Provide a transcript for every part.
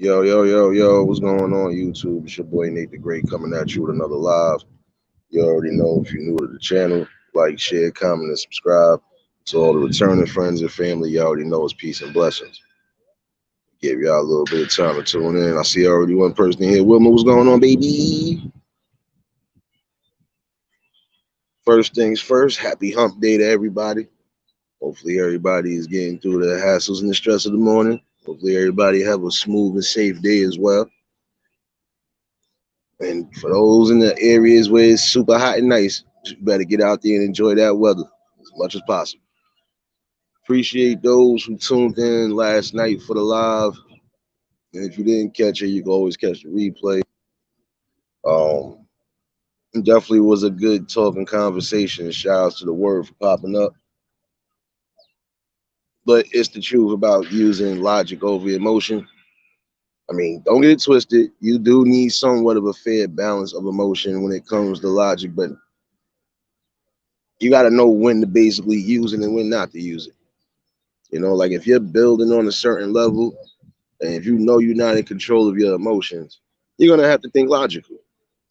Yo, yo, yo, yo, what's going on, YouTube? It's your boy Nate the Great coming at you with another live. You already know if you're new to the channel, like, share, comment, and subscribe. To all the returning friends and family, you already know it's peace and blessings. Give y'all a little bit of time to tune in. I see already one person here. Wilma, what's going on, baby? First things first, happy hump day to everybody. Hopefully everybody is getting through the hassles and the stress of the morning. Hopefully everybody have a smooth and safe day as well. And for those in the areas where it's super hot and nice, you better get out there and enjoy that weather as much as possible. Appreciate those who tuned in last night for the live. And if you didn't catch it, you can always catch the replay. Um, it definitely was a good talking conversation. Shout outs to the word for popping up. But it's the truth about using logic over emotion. I mean, don't get it twisted. You do need somewhat of a fair balance of emotion when it comes to logic, but you got to know when to basically use it and when not to use it. You know, like if you're building on a certain level and if you know you're not in control of your emotions, you're going to have to think logically.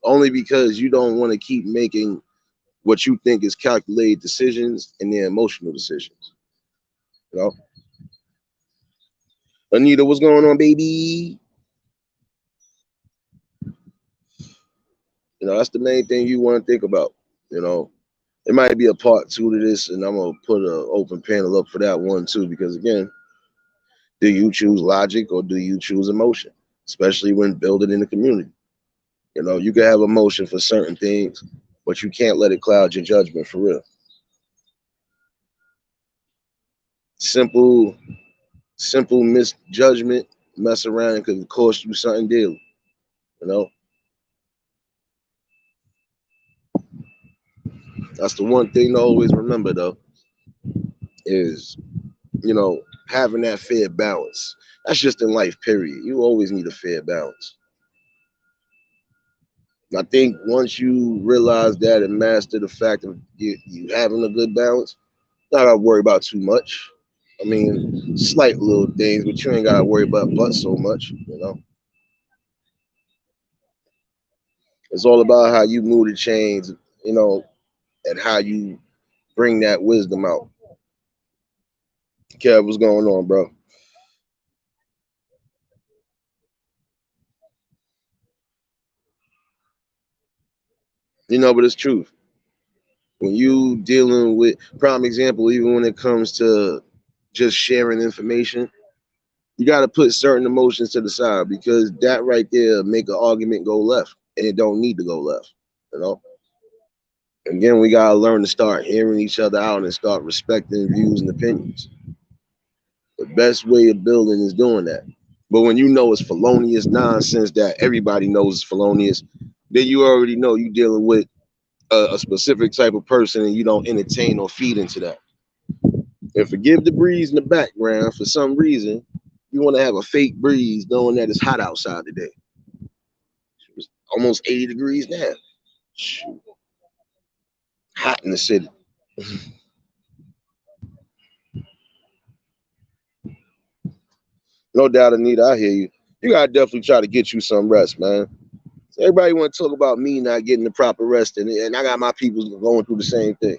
Only because you don't want to keep making what you think is calculated decisions and their emotional decisions. You know, Anita, what's going on, baby? You know, that's the main thing you want to think about. You know, it might be a part two to this, and I'm gonna put an open panel up for that one too, because again, do you choose logic or do you choose emotion? Especially when building in the community. You know, you can have emotion for certain things, but you can't let it cloud your judgment for real. Simple, simple misjudgment, mess around and could cost you something daily. You know, that's the one thing to always remember though, is, you know, having that fair balance. That's just in life, period. You always need a fair balance. I think once you realize that and master the fact of you having a good balance, not gotta worry about too much. I mean, slight little things, but you ain't gotta worry about but so much. You know, it's all about how you move the chains. You know, and how you bring that wisdom out. Kev, what's going on, bro? You know, but it's truth. When you dealing with prime example, even when it comes to just sharing information, you got to put certain emotions to the side because that right there make an argument go left, and it don't need to go left. You know. Again, we gotta learn to start hearing each other out and start respecting views and opinions. The best way of building is doing that. But when you know it's felonious nonsense that everybody knows is felonious, then you already know you're dealing with a specific type of person and you don't entertain or feed into that. And forgive the breeze in the background. For some reason, you want to have a fake breeze knowing that it's hot outside today. It's almost 80 degrees now. Shoot, hot in the city. No doubt, Anita, I hear you. You gotta definitely try to get you some rest, man. Everybody want to talk about me not getting the proper rest, and I got my people going through the same thing.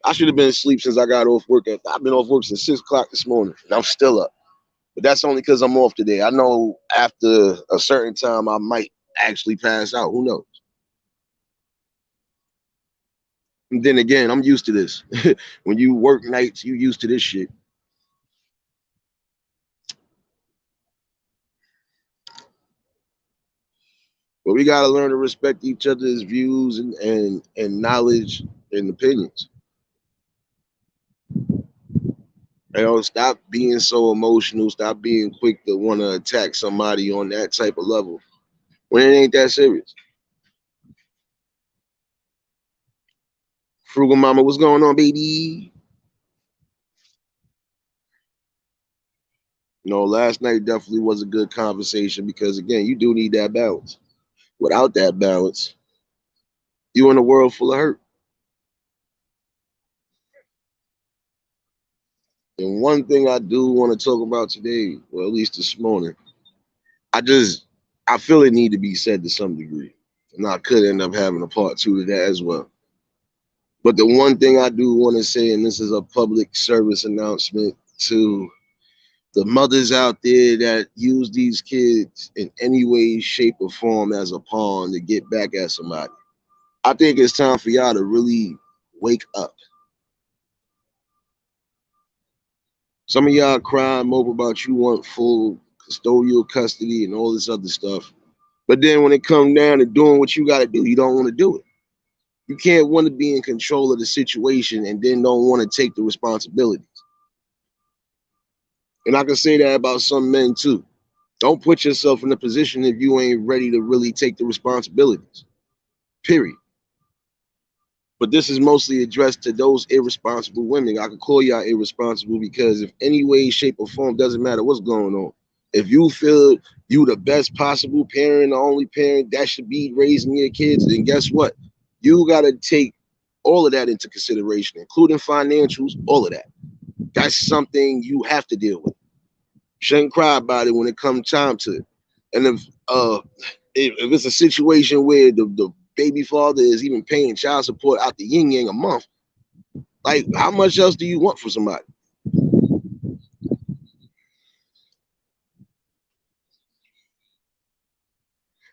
I should have been asleep since I got off work. I've been off work since 6 o'clock this morning, and I'm still up. But that's only because I'm off today. I know after a certain time I might actually pass out. Who knows? And then again, I'm used to this. When you work nights, you used to this shit. But we gotta learn to respect each other's views and knowledge and opinions. You know, stop being so emotional. Stop being quick to want to attack somebody on that type of level when it ain't that serious. Frugal Mama, what's going on, baby? You know, last night definitely was a good conversation because again, you do need that balance. Without that balance, you in a world full of hurt. And one thing I do want to talk about today, or at least this morning, I feel it need to be said to some degree. And I could end up having a part two to that as well. But the one thing I do want to say, and this is a public service announcement to the mothers out there that use these kids in any way, shape, or form as a pawn to get back at somebody. I think it's time for y'all to really wake up. Some of y'all cry and mope about you want full custodial custody and all this other stuff. But then when it comes down to doing what you got to do, you don't want to do it. You can't want to be in control of the situation and then don't want to take the responsibilities. And I can say that about some men too. Don't put yourself in a position if you ain't ready to really take the responsibilities. Period. But this is mostly addressed to those irresponsible women. I could call y'all irresponsible because if any way, shape, or form, doesn't matter what's going on. If you feel you the best possible parent, the only parent that should be raising your kids, then guess what? You gotta take all of that into consideration, including financials, all of that. That's something you have to deal with. Shouldn't cry about it when it comes time to it. And if it's a situation where the baby father is even paying child support out the yin yang a month, like how much else do you want from somebody?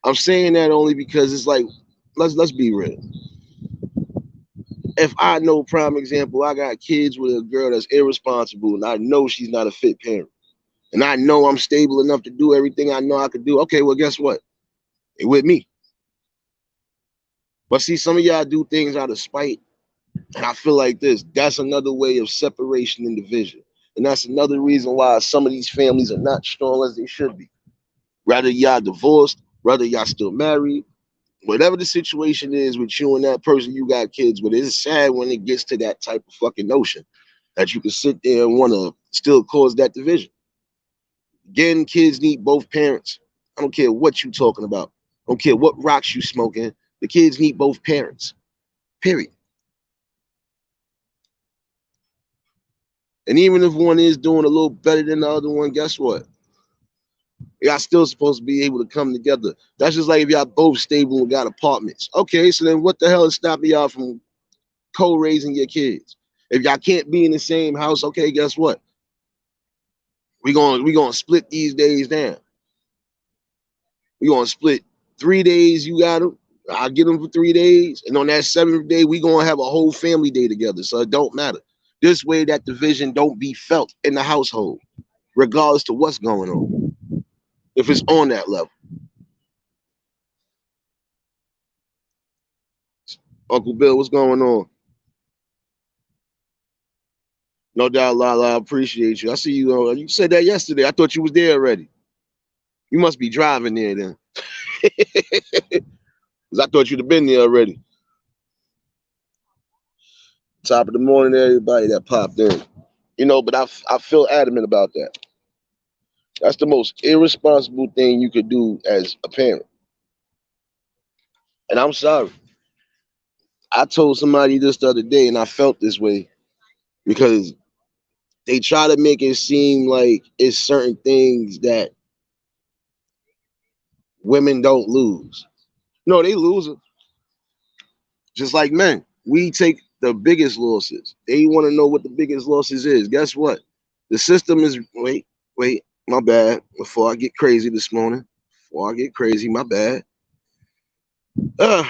I'm saying that only because it's like let's be real. If I know prime example, I got kids with a girl that's irresponsible and I know she's not a fit parent. And I know I'm stable enough to do everything I know I could do. Okay, well, guess what? It with me. But see, some of y'all do things out of spite. And I feel like that's another way of separation and division. And that's another reason why some of these families are not strong as they should be. Rather y'all divorced, whether y'all still married, whatever the situation is with you and that person you got kids with, it's sad when it gets to that type of fucking notion that you can sit there and want to still cause that division. Again, kids need both parents. I don't care what you talking about. I don't care what rocks you smoking. The kids need both parents. Period. And even if one is doing a little better than the other one, guess what? Y'all still supposed to be able to come together. That's just like if y'all both stable and got apartments. Okay, so then what the hell is stopping y'all from co-raising your kids? If y'all can't be in the same house, okay, guess what? We gonna split these days down. We gonna split 3 days. You got them. I'll get them for 3 days, and on that seventh day, we gonna have a whole family day together. So it don't matter. This way, that division don't be felt in the household, regardless to what's going on. If it's on that level, Uncle Bill, what's going on? No doubt, Lala, I appreciate you. I see you. You said that yesterday. I thought you was there already. You must be driving there then, because I thought you'd have been there already. Top of the morning, to everybody that popped in. But I feel adamant about that. That's the most irresponsible thing you could do as a parent. And I'm sorry. I told somebody this the other day, and I felt this way because they try to make it seem like it's certain things that women don't lose. No, they lose it. Just like men. We take the biggest losses. They want to know what the biggest losses is. Guess what? The system is wait, my bad. Before I get crazy this morning. Before I get crazy, my bad. Uh,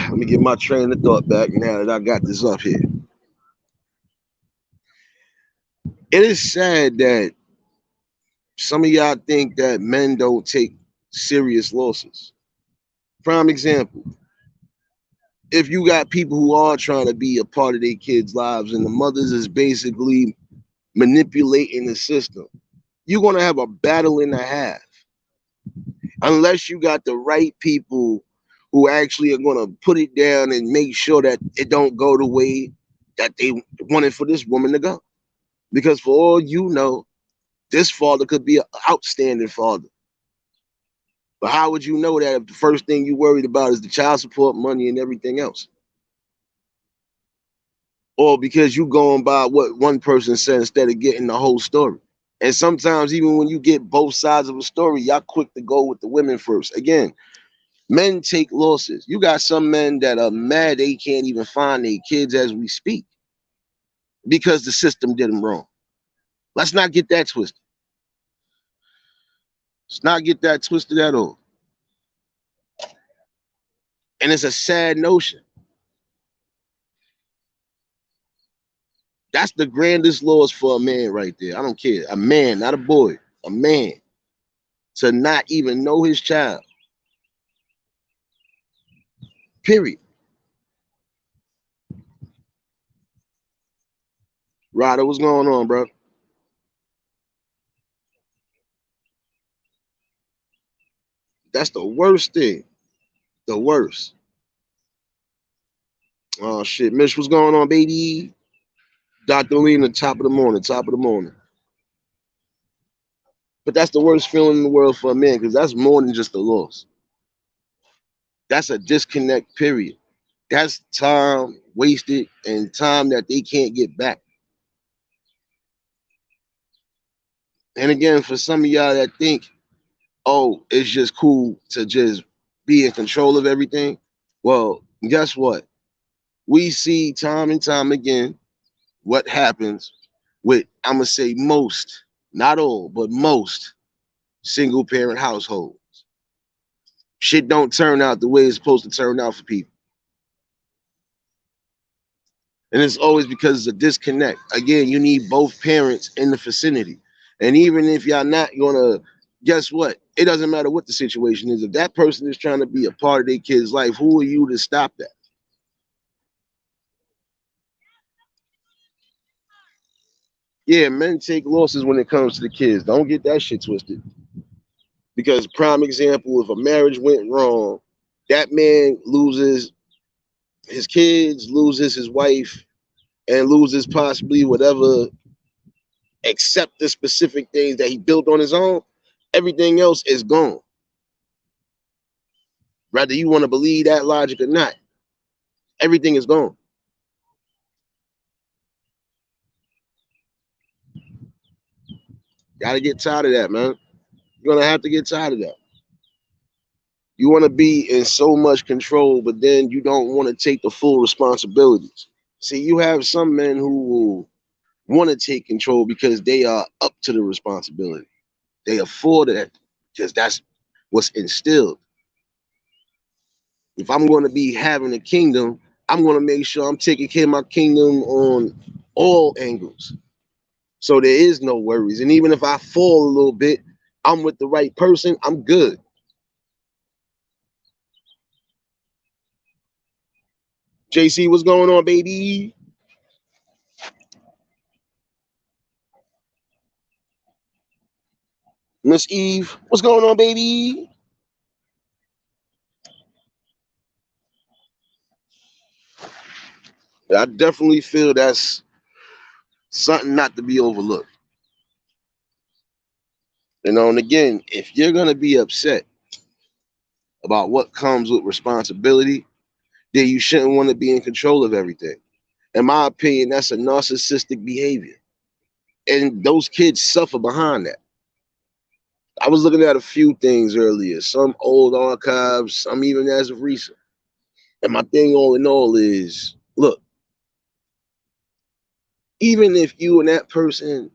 let me get my train of thought back now that I got this up here. It is sad that some of y'all think that men don't take serious losses. Prime example, if you got people who are trying to be a part of their kids' lives and the mothers is basically manipulating the system, you're going to have a battle and a half unless you got the right people who actually are going to put it down and make sure that it don't go the way that they wanted for this woman to go. Because for all you know, this father could be an outstanding father. But how would you know that if the first thing you worried about is the child support money and everything else? or because you going by what one person said instead of getting the whole story. And sometimes even when you get both sides of a story, y'all quick to go with the women first. Again, men take losses. You got some men that are mad they can't even find their kids as we speak because the system did them wrong. Let's not get that twisted. Let's not get that twisted at all. And it's a sad notion. That's the grandest loss for a man right there. I don't care. A man, not a boy. A man. To not even know his child. Period. Ryder, what's going on, bro? That's the worst thing. The worst. Oh shit. Mish, what's going on, baby? Dr. Lena, top of the morning, top of the morning. But that's the worst feeling in the world for a man, because that's more than just a loss. That's a disconnect, period. That's time wasted and time that they can't get back. And again, for some of y'all that think, oh, it's just cool to just be in control of everything. Well, guess what? We see time and time again what happens with, I'm going to say most, not all, but most single parent households. Shit don't turn out the way it's supposed to turn out for people. And it's always because it's a disconnect. Again, you need both parents in the vicinity. And even if y'all not gonna, guess what? It doesn't matter what the situation is. If that person is trying to be a part of their kid's life, who are you to stop that? Yeah, men take losses when it comes to the kids. Don't get that shit twisted. Because prime example, if a marriage went wrong, that man loses his kids, loses his wife, and loses possibly whatever, except the specific things that he built on his own. Everything else is gone. Whether you want to believe that logic or not, everything is gone. Gotta get tired of that, man. You're gonna have to get tired of that. You want to be in so much control, but then you don't want to take the full responsibilities. See, you have some men who will want to take control because they are up to the responsibility. They afford it because that's what's instilled. If I'm going to be having a kingdom, I'm going to make sure I'm taking care of my kingdom on all angles. So there is no worries. And even if I fall a little bit, I'm with the right person, I'm good. JC, what's going on, baby? Miss Eve, what's going on, baby? I definitely feel that's something not to be overlooked. And again, if you're going to be upset about what comes with responsibility, then you shouldn't want to be in control of everything. In my opinion, that's a narcissistic behavior. And those kids suffer behind that. I was looking at a few things earlier, some old archives, some even as of recent. And my thing all in all is, look, even if you and that person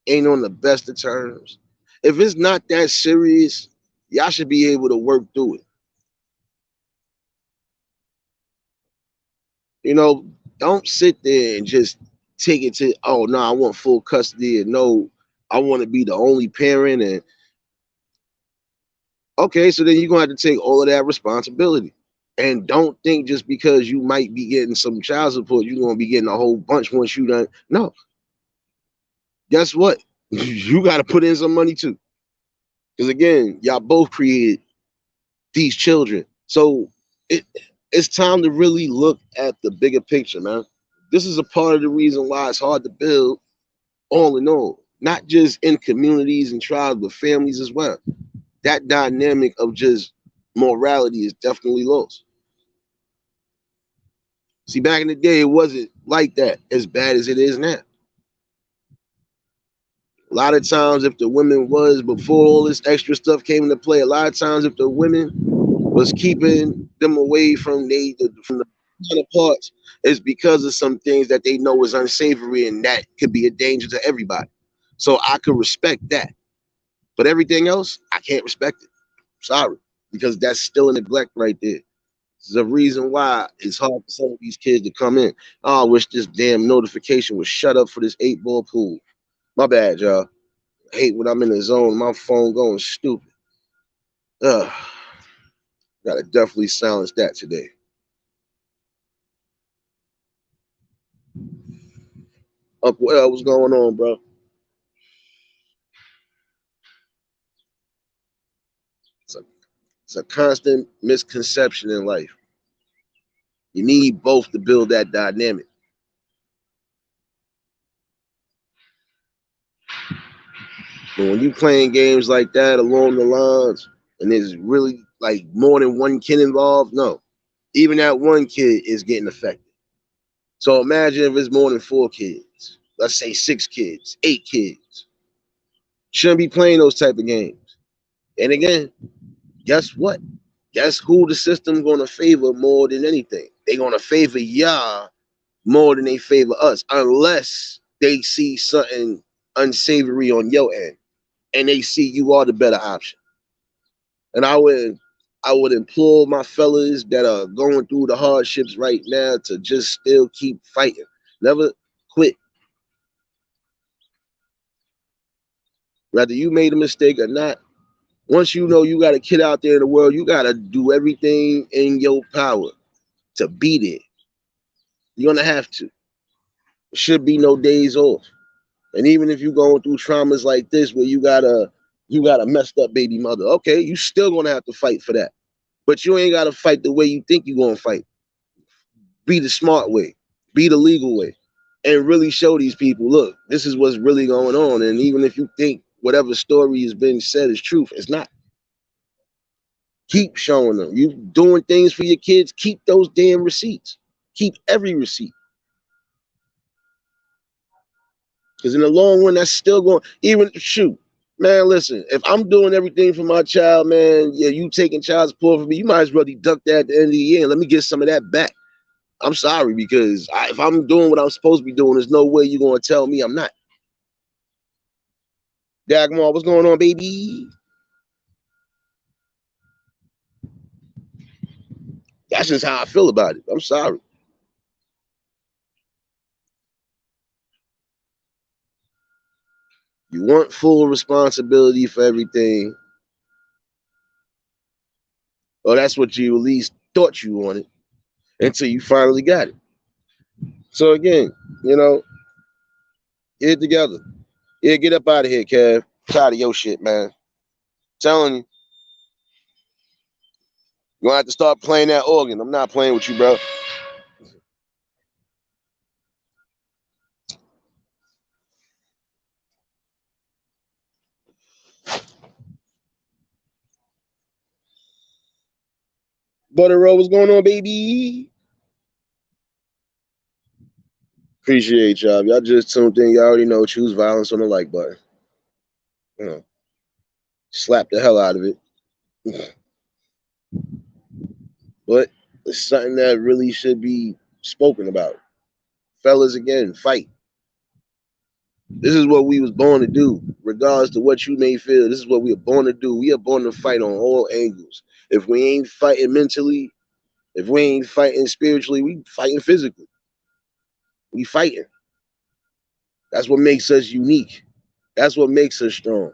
ain't on the best of terms, if it's not that serious, y'all should be able to work through it. You know, don't sit there and just take it to, oh no, I want full custody, and no, I want to be the only parent. And okay, so then you're gonna have to take all of that responsibility. And don't think just because you might be getting some child support, you're gonna be getting a whole bunch once you done. No, guess what? You gotta put in some money too. Because again, y'all both created these children. So it it's time to really look at the bigger picture, man. This is a part of the reason why it's hard to build all in all, not just in communities and tribes, but families as well. That dynamic of just morality is definitely lost. See, back in the day, it wasn't like that as bad as it is now. A lot of times, if the women was before all this extra stuff came into play, a lot of times if the women was keeping them away from the counterparts, it's because of some things that they know is unsavory and that could be a danger to everybody. So I could respect that, but everything else, I can't respect it. Sorry, because that's still a neglect right there. There's a reason why it's hard for some of these kids to come in. Oh, I wish this damn notification was shut up for this 8-ball pool. My bad, y'all. I hate when I'm in the zone, my phone going stupid. Ugh, gotta definitely silence that today. Up, what was going on, bro? It's a, it's a constant misconception in life. You need both to build that dynamic. But when you playing games like that along the lines, and there's really like more than one kid involved, no, even that one kid is getting affected. So imagine if it's more than 4 kids. Let's say 6 kids, 8 kids. Shouldn't be playing those type of games. And again, guess what? Guess who the system gonna favor more than anything? They gonna favor y'all more than they favor us, unless they see something unsavory on your end and they see you are the better option. And I would implore my fellas that are going through the hardships right now to just still keep fighting. Never quit. Whether you made a mistake or not, once you know you got a kid out there in the world, you got to do everything in your power to beat it. You're going to have to. There should be no days off. And even if you're going through traumas like this where you got a messed up baby mother, okay, you still going to have to fight for that. But you ain't got to fight the way you think you're going to fight. Be the smart way. Be the legal way. And really show these people, look, this is what's really going on. And even if you think whatever story has been said is truth, it's not. Keep showing them. You doing things for your kids, keep those damn receipts. Keep every receipt. Because in the long run, that's still going, even shoot. Man, listen, if I'm doing everything for my child, man, yeah, you taking child support for me, you might as well deduct that at the end of the year and let me get some of that back. I'm sorry, because if I'm doing what I'm supposed to be doing, there's no way you're going to tell me I'm not. Dagmar, what's going on, baby? That's just how I feel about it. I'm sorry. You want full responsibility for everything, or that's what you at least thought you wanted until you finally got it. So again, you know, get it together. Yeah, get up out of here, Kev. Tired of your shit, man. Telling you, you're gonna have to start playing that organ. I'm not playing with you, bro. Butter Roll, what's going on, baby? Appreciate y'all. Y'all just tuned in. Y'all already know. Choose violence on the like button. You know, slap the hell out of it. But it's something that really should be spoken about. Fellas, again, fight. This is what we was born to do, regardless to what you may feel. This is what we are born to do. We are born to fight on all angles. If we ain't fighting mentally, if we ain't fighting spiritually, we fighting physically. We fighting. That's what makes us unique. That's what makes us strong.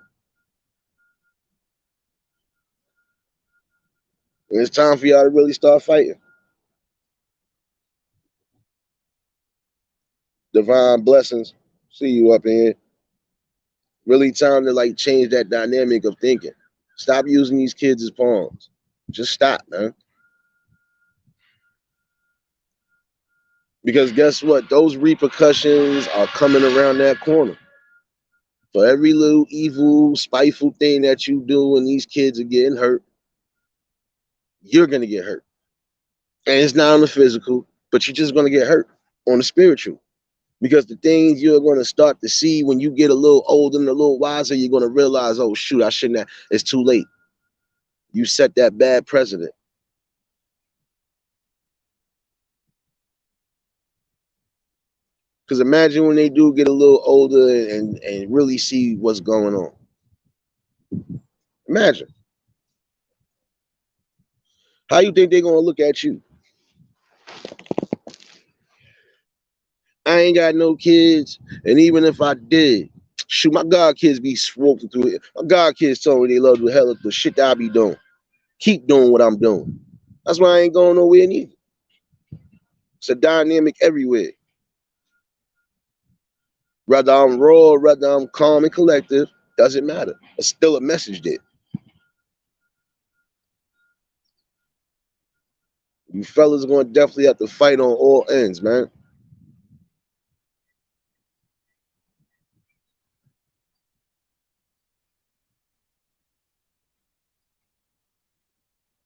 And it's time for y'all to really start fighting. Divine blessings. See you up in here. Really time to like change that dynamic of thinking. Stop using these kids as pawns. Just stop, man. Because guess what? Those repercussions are coming around that corner. For every little evil, spiteful thing that you do and these kids are getting hurt, you're gonna get hurt. And it's not on the physical. but you're just gonna get hurt on the spiritual. Because the things you're gonna start to see when you get a little older and a little wiser, you're gonna realize, oh shoot, I shouldn't have. It's too late. You set that bad precedent. Because imagine when they do get a little older and really see what's going on. Imagine how you think they're gonna look at you. I ain't got no kids, and even if I did, shoot, my god kids be smoking through it. My god kids told me they love the hell of the shit that I be doing. Keep doing what I'm doing. That's why I ain't going nowhere neither. It's a dynamic everywhere. Whether I'm raw, whether I'm calm and collective, doesn't matter. It's still a message there. You fellas are gonna definitely have to fight on all ends, man.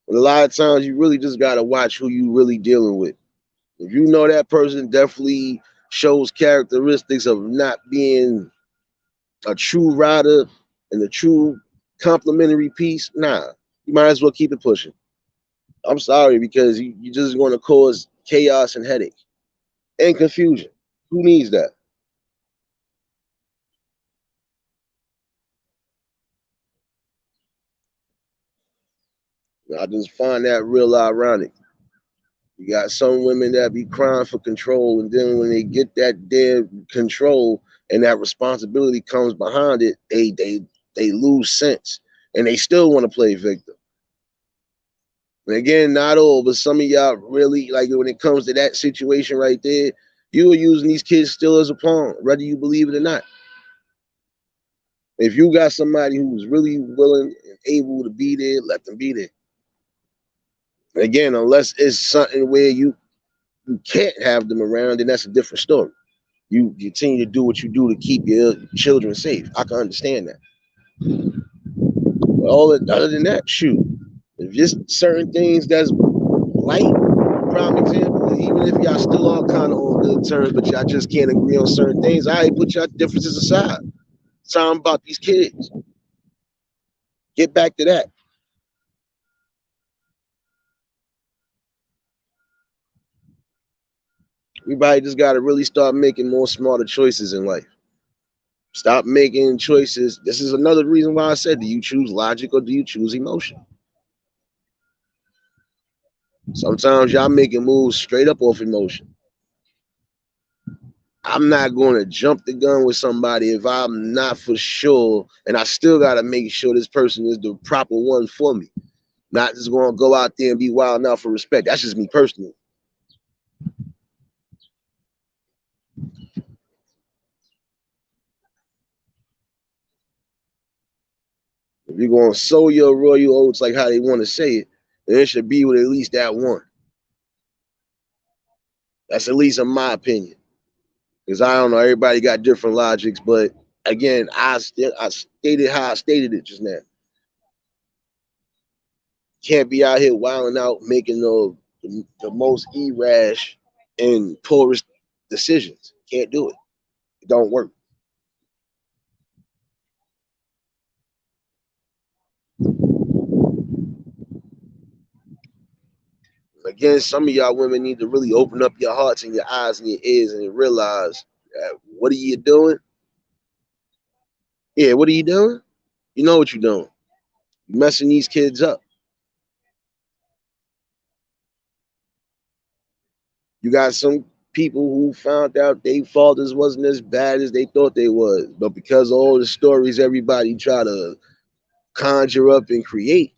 But a lot of times you really just gotta watch who you really dealing with. If you know that person definitely shows characteristics of not being a true rider and a true complimentary piece, nah, you might as well keep it pushing. I'm sorry because you just going to cause chaos and headache and confusion. Who needs that? I just find that real ironic. You got some women that be crying for control, and then when they get that damn control and that responsibility comes behind it, they lose sense, and they still want to play victim. And again, not all, but some of y'all really like when it comes to that situation right there, you are using these kids still as a pawn, whether you believe it or not. If you got somebody who's really willing and able to be there, let them be there. Again, unless it's something where you can't have them around, then that's a different story. You continue to do what you do to keep your children safe. I can understand that. But other than that, shoot. If just certain things that's light, prime example, even if y'all still all kind of on good terms, but y'all just can't agree on certain things, I put y'all differences aside. Time about these kids. Get back to that. Everybody just got to really start making more smarter choices in life. Stop making choices. This is another reason why I said, do you choose logic or do you choose emotion? Sometimes y'all making moves straight up off emotion. I'm not going to jump the gun with somebody if I'm not for sure, and I still got to make sure this person is the proper one for me. Not just going to go out there and be wild enough for respect. That's just me personally. If you're going to sow your royal oats like how they want to say it, then it should be with at least that one. That's at least in my opinion. Because I don't know, everybody got different logics, but again, I stated how I stated it just now. Can't be out here wilding out, making the most erash and poorest decisions. Can't do it. It don't work. Again, some of y'all women need to really open up your hearts and your eyes and your ears and realize what are you doing? Yeah, what are you doing? You know what you're doing. You're messing these kids up. You got some people who found out their fathers wasn't as bad as they thought they was, but because of all the stories everybody try to conjure up and create,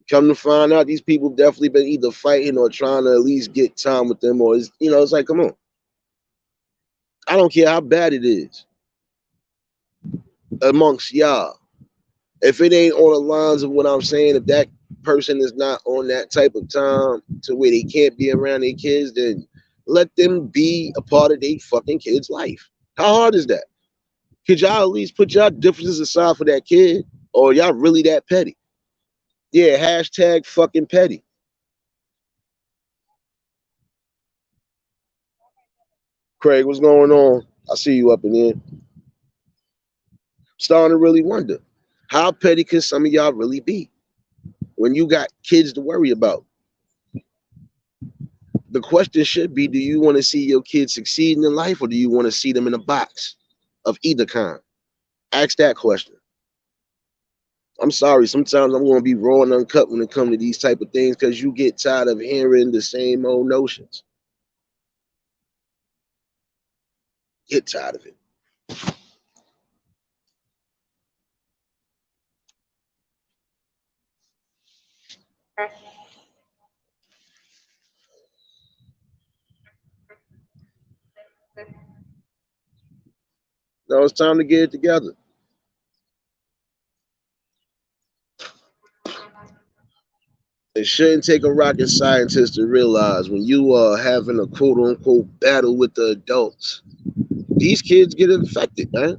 come to find out these people definitely been either fighting or trying to at least get time with them, or it's like, come on, I don't care how bad it is amongst y'all. If it ain't on the lines of what I'm saying, if that person is not on that type of time to where they can't be around their kids, then let them be a part of their fucking kid's life. How hard is that? Could y'all at least put y'all differences aside for that kid? Or y'all really that petty? Yeah, hashtag fucking petty. Craig, what's going on? I see you up in here. Starting to really wonder, how petty can some of y'all really be when you got kids to worry about? The question should be, do you want to see your kids succeeding in life, or do you want to see them in a box of either kind? Ask that question. I'm sorry, sometimes I'm going to be raw and uncut when it comes to these type of things, because you get tired of hearing the same old notions. Get tired of it. Now it's time to get it together. It shouldn't take a rocket scientist to realize, when you are having a quote unquote battle with the adults, these kids get infected, man.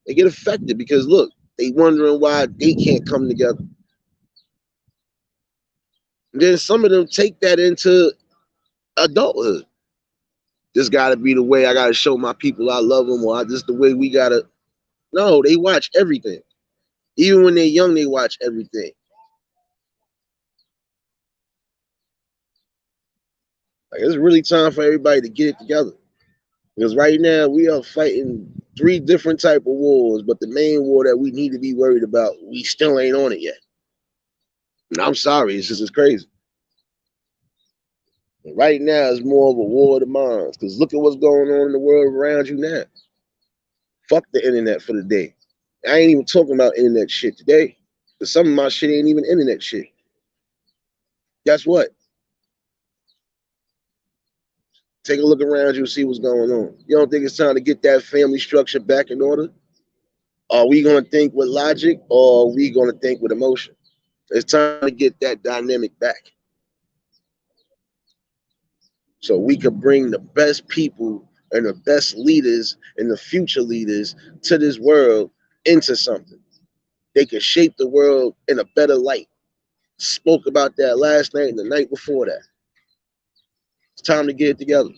They get affected because, look, they wondering why they can't come together. And then some of them take that into adulthood. This got to be the way I got to show my people I love them, or this the way we got to. No, they watch everything. Even when they're young, they watch everything. Like, it's really time for everybody to get it together. Because right now we are fighting three different type of wars, but the main war that we need to be worried about, we still ain't on it yet. And I'm sorry, it's just it's crazy. And right now, it's more of a war of the minds. Because look at what's going on in the world around you now. Fuck the internet for the day. I ain't even talking about internet shit today. Because some of my shit ain't even internet shit. Guess what? Take a look around you and see what's going on. You don't think it's time to get that family structure back in order? Are we going to think with logic, or are we going to think with emotion? It's time to get that dynamic back, so we could bring the best people and the best leaders and the future leaders to this world into something. They could shape the world in a better light. Spoke about that last night and the night before that. It's time to get it together.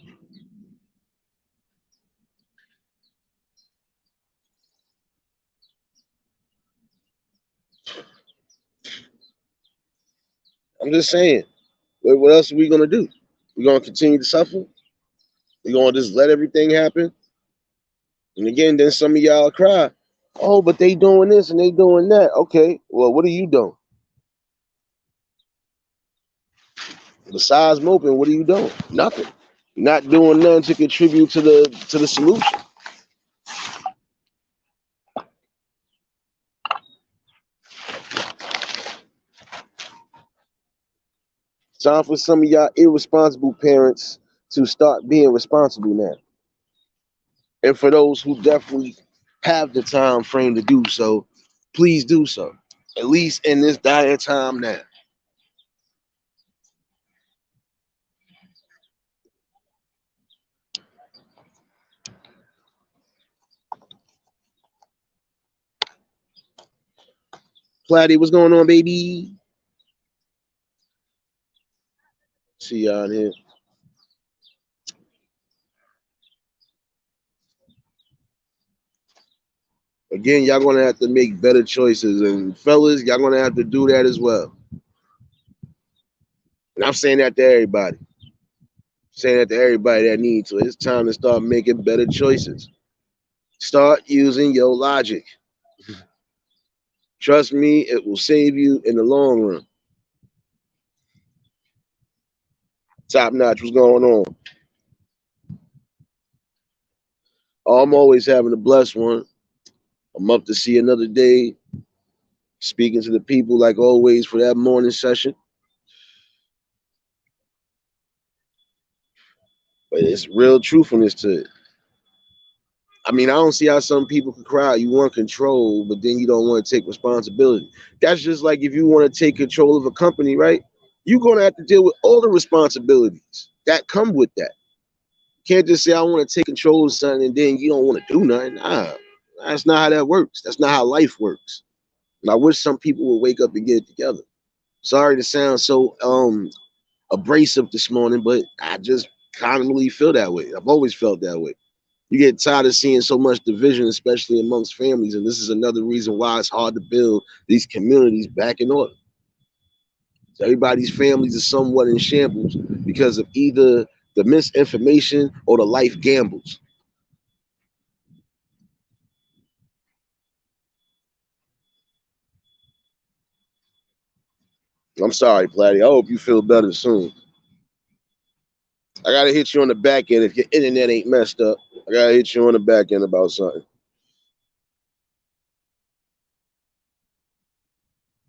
I'm just saying, what else are we going to do? We're going to continue to suffer? We're going to just let everything happen? And again, then some of y'all cry, oh, but they doing this and they doing that. Okay, well, what are you doing? Besides moping, what are you doing? Nothing. Not doing nothing to contribute to the solution. It's time for some of y'all irresponsible parents to start being responsible now. And for those who definitely have the time frame to do so, please do so. At least in this dire time now. Platty, what's going on, baby? See y'all in here. Again, y'all gonna have to make better choices, and fellas, y'all gonna have to do that as well. And I'm saying that to everybody. Saying that to everybody that needs to. It's time to start making better choices. Start using your logic. Trust me, it will save you in the long run. Top notch, what's going on? I'm always having a blessed one. I'm up to see another day, speaking to the people like always for that morning session. But it's real truthfulness to it. I mean, I don't see how some people can cry. You want control, but then you don't want to take responsibility. That's just like if you want to take control of a company, right? You're going to have to deal with all the responsibilities that come with that. You can't just say, I want to take control of something and then you don't want to do nothing. Nah, that's not how that works. That's not how life works. And I wish some people would wake up and get it together. Sorry to sound so abrasive this morning, but I just commonly feel that way. I've always felt that way. You get tired of seeing so much division, especially amongst families, and this is another reason why it's hard to build these communities back in order. So everybody's families are somewhat in shambles because of either the misinformation or the life gambles. I'm sorry, Platty. I hope you feel better soon. I gotta hit you on the back end if your internet ain't messed up. I gotta hit you on the back end about something.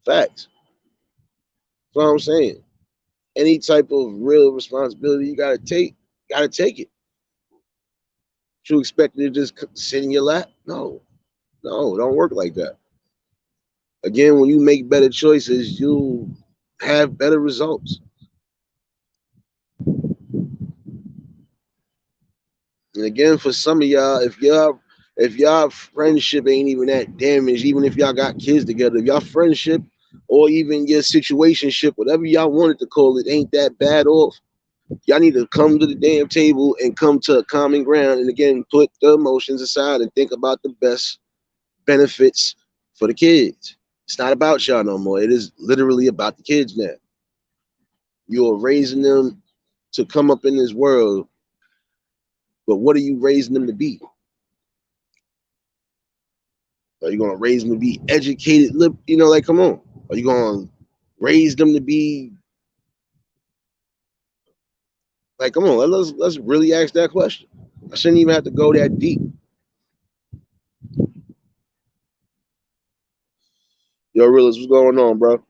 Facts. That's what I'm saying. Any type of real responsibility you gotta take it. You expect it to just sit in your lap? No, no, don't work like that. Again, when you make better choices, you'll have better results. And again, for some of y'all, if y'all friendship ain't even that damaged, even if y'all got kids together, if y'all friendship or even your situationship, whatever y'all wanted to call it, ain't that bad off, y'all need to come to the damn table and come to a common ground. And again, put the emotions aside and think about the best benefits for the kids. It's not about y'all no more. It is literally about the kids now. You're raising them to come up in this world, but what are you raising them to be? Are you gonna raise them to be educated? Like come on. Are you gonna raise them to be like come on? Let's really ask that question. I shouldn't even have to go that deep. Yo, realist, what's going on, bro?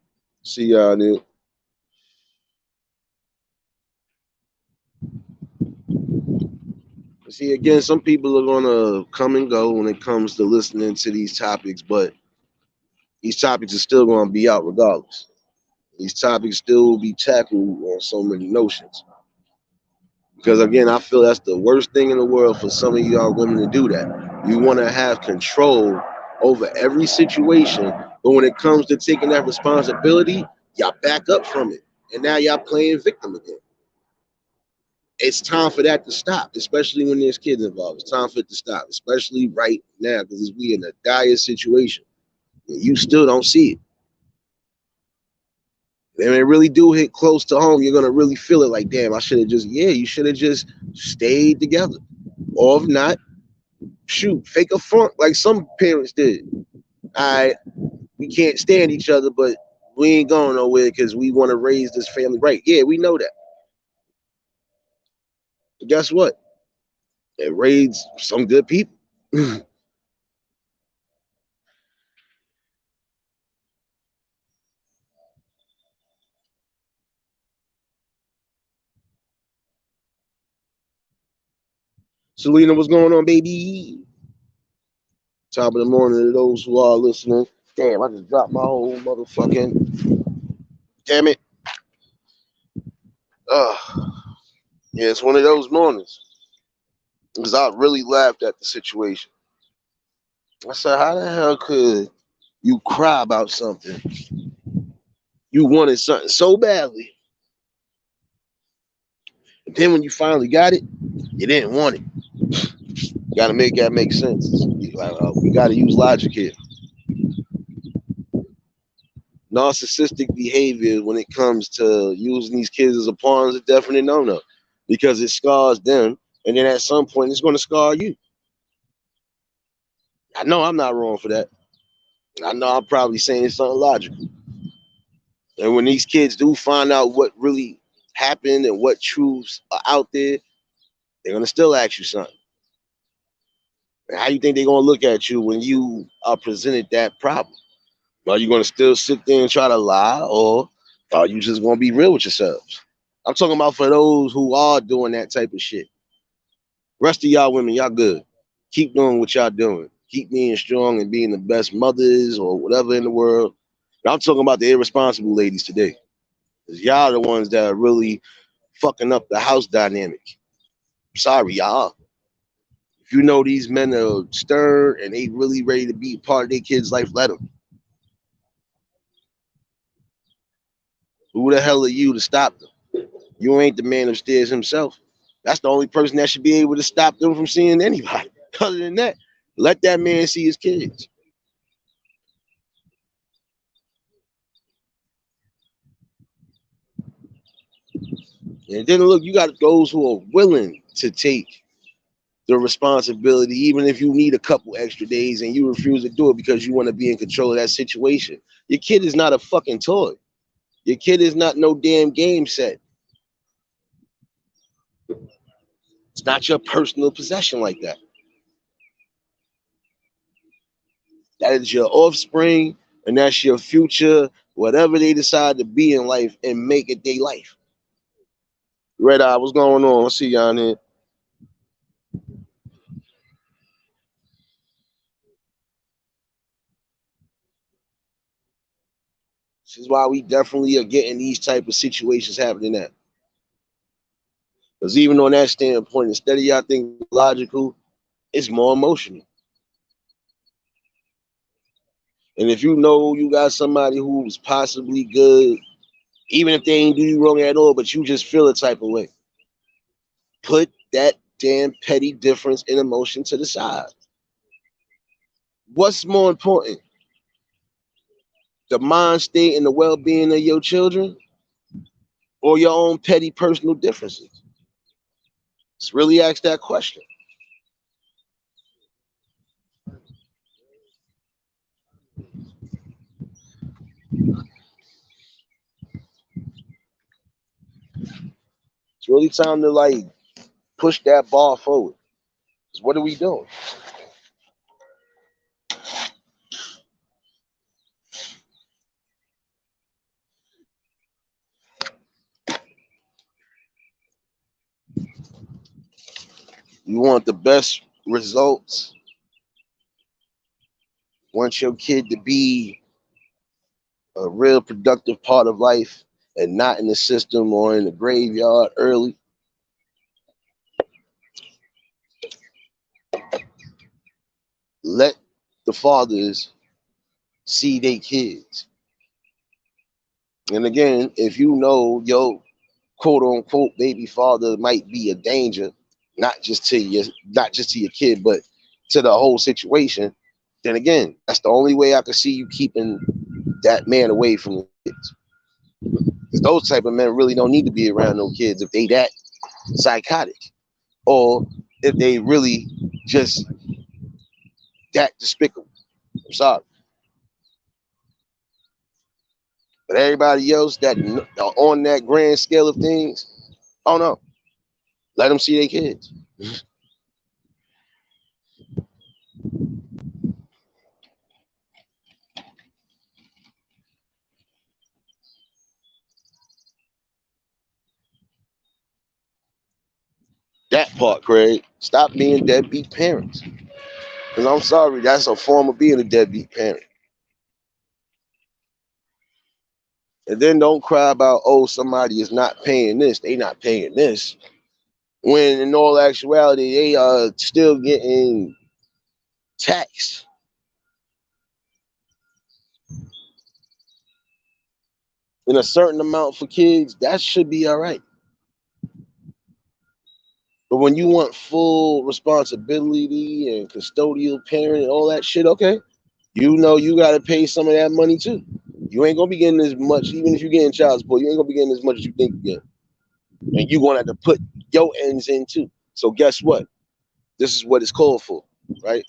See y'all, dude. See, again, some people are gonna come and go when it comes to listening to these topics, but these topics are still gonna be out regardless. These topics still will be tackled on so many notions. Because again, I feel that's the worst thing in the world for some of y'all women to do that. You want to have control over every situation, but when it comes to taking that responsibility, y'all back up from it. And now y'all playing victim again. It's time for that to stop, especially when there's kids involved. It's time for it to stop, especially right now, because we in a dire situation. And you still don't see it. And when it really do hit close to home, you're gonna really feel it like, damn, you should have just stayed together. Or if not, shoot, fake a funk like some parents did. All right, we can't stand each other, but we ain't going nowhere because we want to raise this family right. Yeah, we know that. But guess what? It raised some good people. Selena, what's going on, baby? Top of the morning to those who are listening. Damn, I just dropped my whole motherfucking. Damn it. Yeah, it's one of those mornings. Because I really laughed at the situation. I said, how the hell could you cry about something? You wanted something so badly. And then when you finally got it, you didn't want it. You got to make that make sense. We got to use logic here. Narcissistic behavior when it comes to using these kids as a pawn is a definite no-no because it scars them. And then at some point, it's going to scar you. I know I'm not wrong for that. I know I'm probably saying something logical. And when these kids do find out what really happened and what truths are out there, they're gonna still ask you something. And how do you think they're gonna look at you when you are presented that problem? Are you gonna still sit there and try to lie, or are you just gonna be real with yourselves? I'm talking about for those who are doing that type of shit. Rest of y'all women, y'all good. Keep doing what y'all doing. Keep being strong and being the best mothers or whatever in the world. But I'm talking about the irresponsible ladies today. Because y'all are the ones that are really fucking up the house dynamic. Sorry, y'all. If you know these men are stern and they really ready to be part of their kids' life, let them. Who the hell are you to stop them? You ain't the man upstairs himself. That's the only person that should be able to stop them from seeing anybody. Other than that, let that man see his kids. And then look, you got those who are willing to take the responsibility, even if you need a couple extra days and you refuse to do it because you want to be in control of that situation. Your kid is not a fucking toy. Your kid is not no damn game set. It's not your personal possession like that. That is your offspring, and that's your future, whatever they decide to be in life and make it their life. Red Eye, what's going on? Let's see y'all in here. This is why we definitely are getting these type of situations happening now. Because even on that standpoint, instead of y'all thinking logical, it's more emotional. And if you know you got somebody who's possibly good, even if they ain't do you wrong at all, but you just feel a type of way, put that damn petty difference in emotion to the side. What's more important? The mind state and the well-being of your children or your own petty personal differences? Let's really ask that question. It's really time to like push that ball forward. 'Cause what are we doing? You want the best results. Want your kid to be a real productive part of life and not in the system or in the graveyard early. Let the fathers see their kids. And again, if you know your quote unquote baby father might be a danger, not just to your kid, but to the whole situation, then again, that's the only way I can see you keeping that man away from the kids. Because those type of men really don't need to be around no kids if they that psychotic, or if they really just that despicable. I'm sorry, but everybody else that on that grand scale of things, oh no, let them see their kids. That part, Craig. Stop being deadbeat parents. Because I'm sorry, that's a form of being a deadbeat parent. And then don't cry about, oh, somebody is not paying this, they not paying this. When in all actuality, they are still getting taxed. In a certain amount for kids, that should be all right. But when you want full responsibility and custodial parent and all that shit, okay, you know you got to pay some of that money too. You ain't gonna be getting as much, even if you're getting child support. You ain't gonna be getting as much as you think you get, and you gonna have to put your ends in too. So guess what? This is what it's called for, right?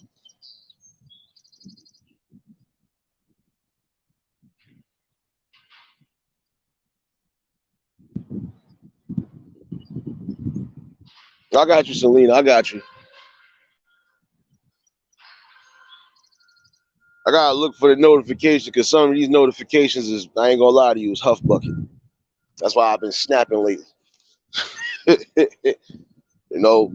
I got you, Selena. I got you. I gotta look for the notification because some of these notifications is, I ain't gonna lie to you, is Huff Bucket. That's why I've been snapping lately. you know,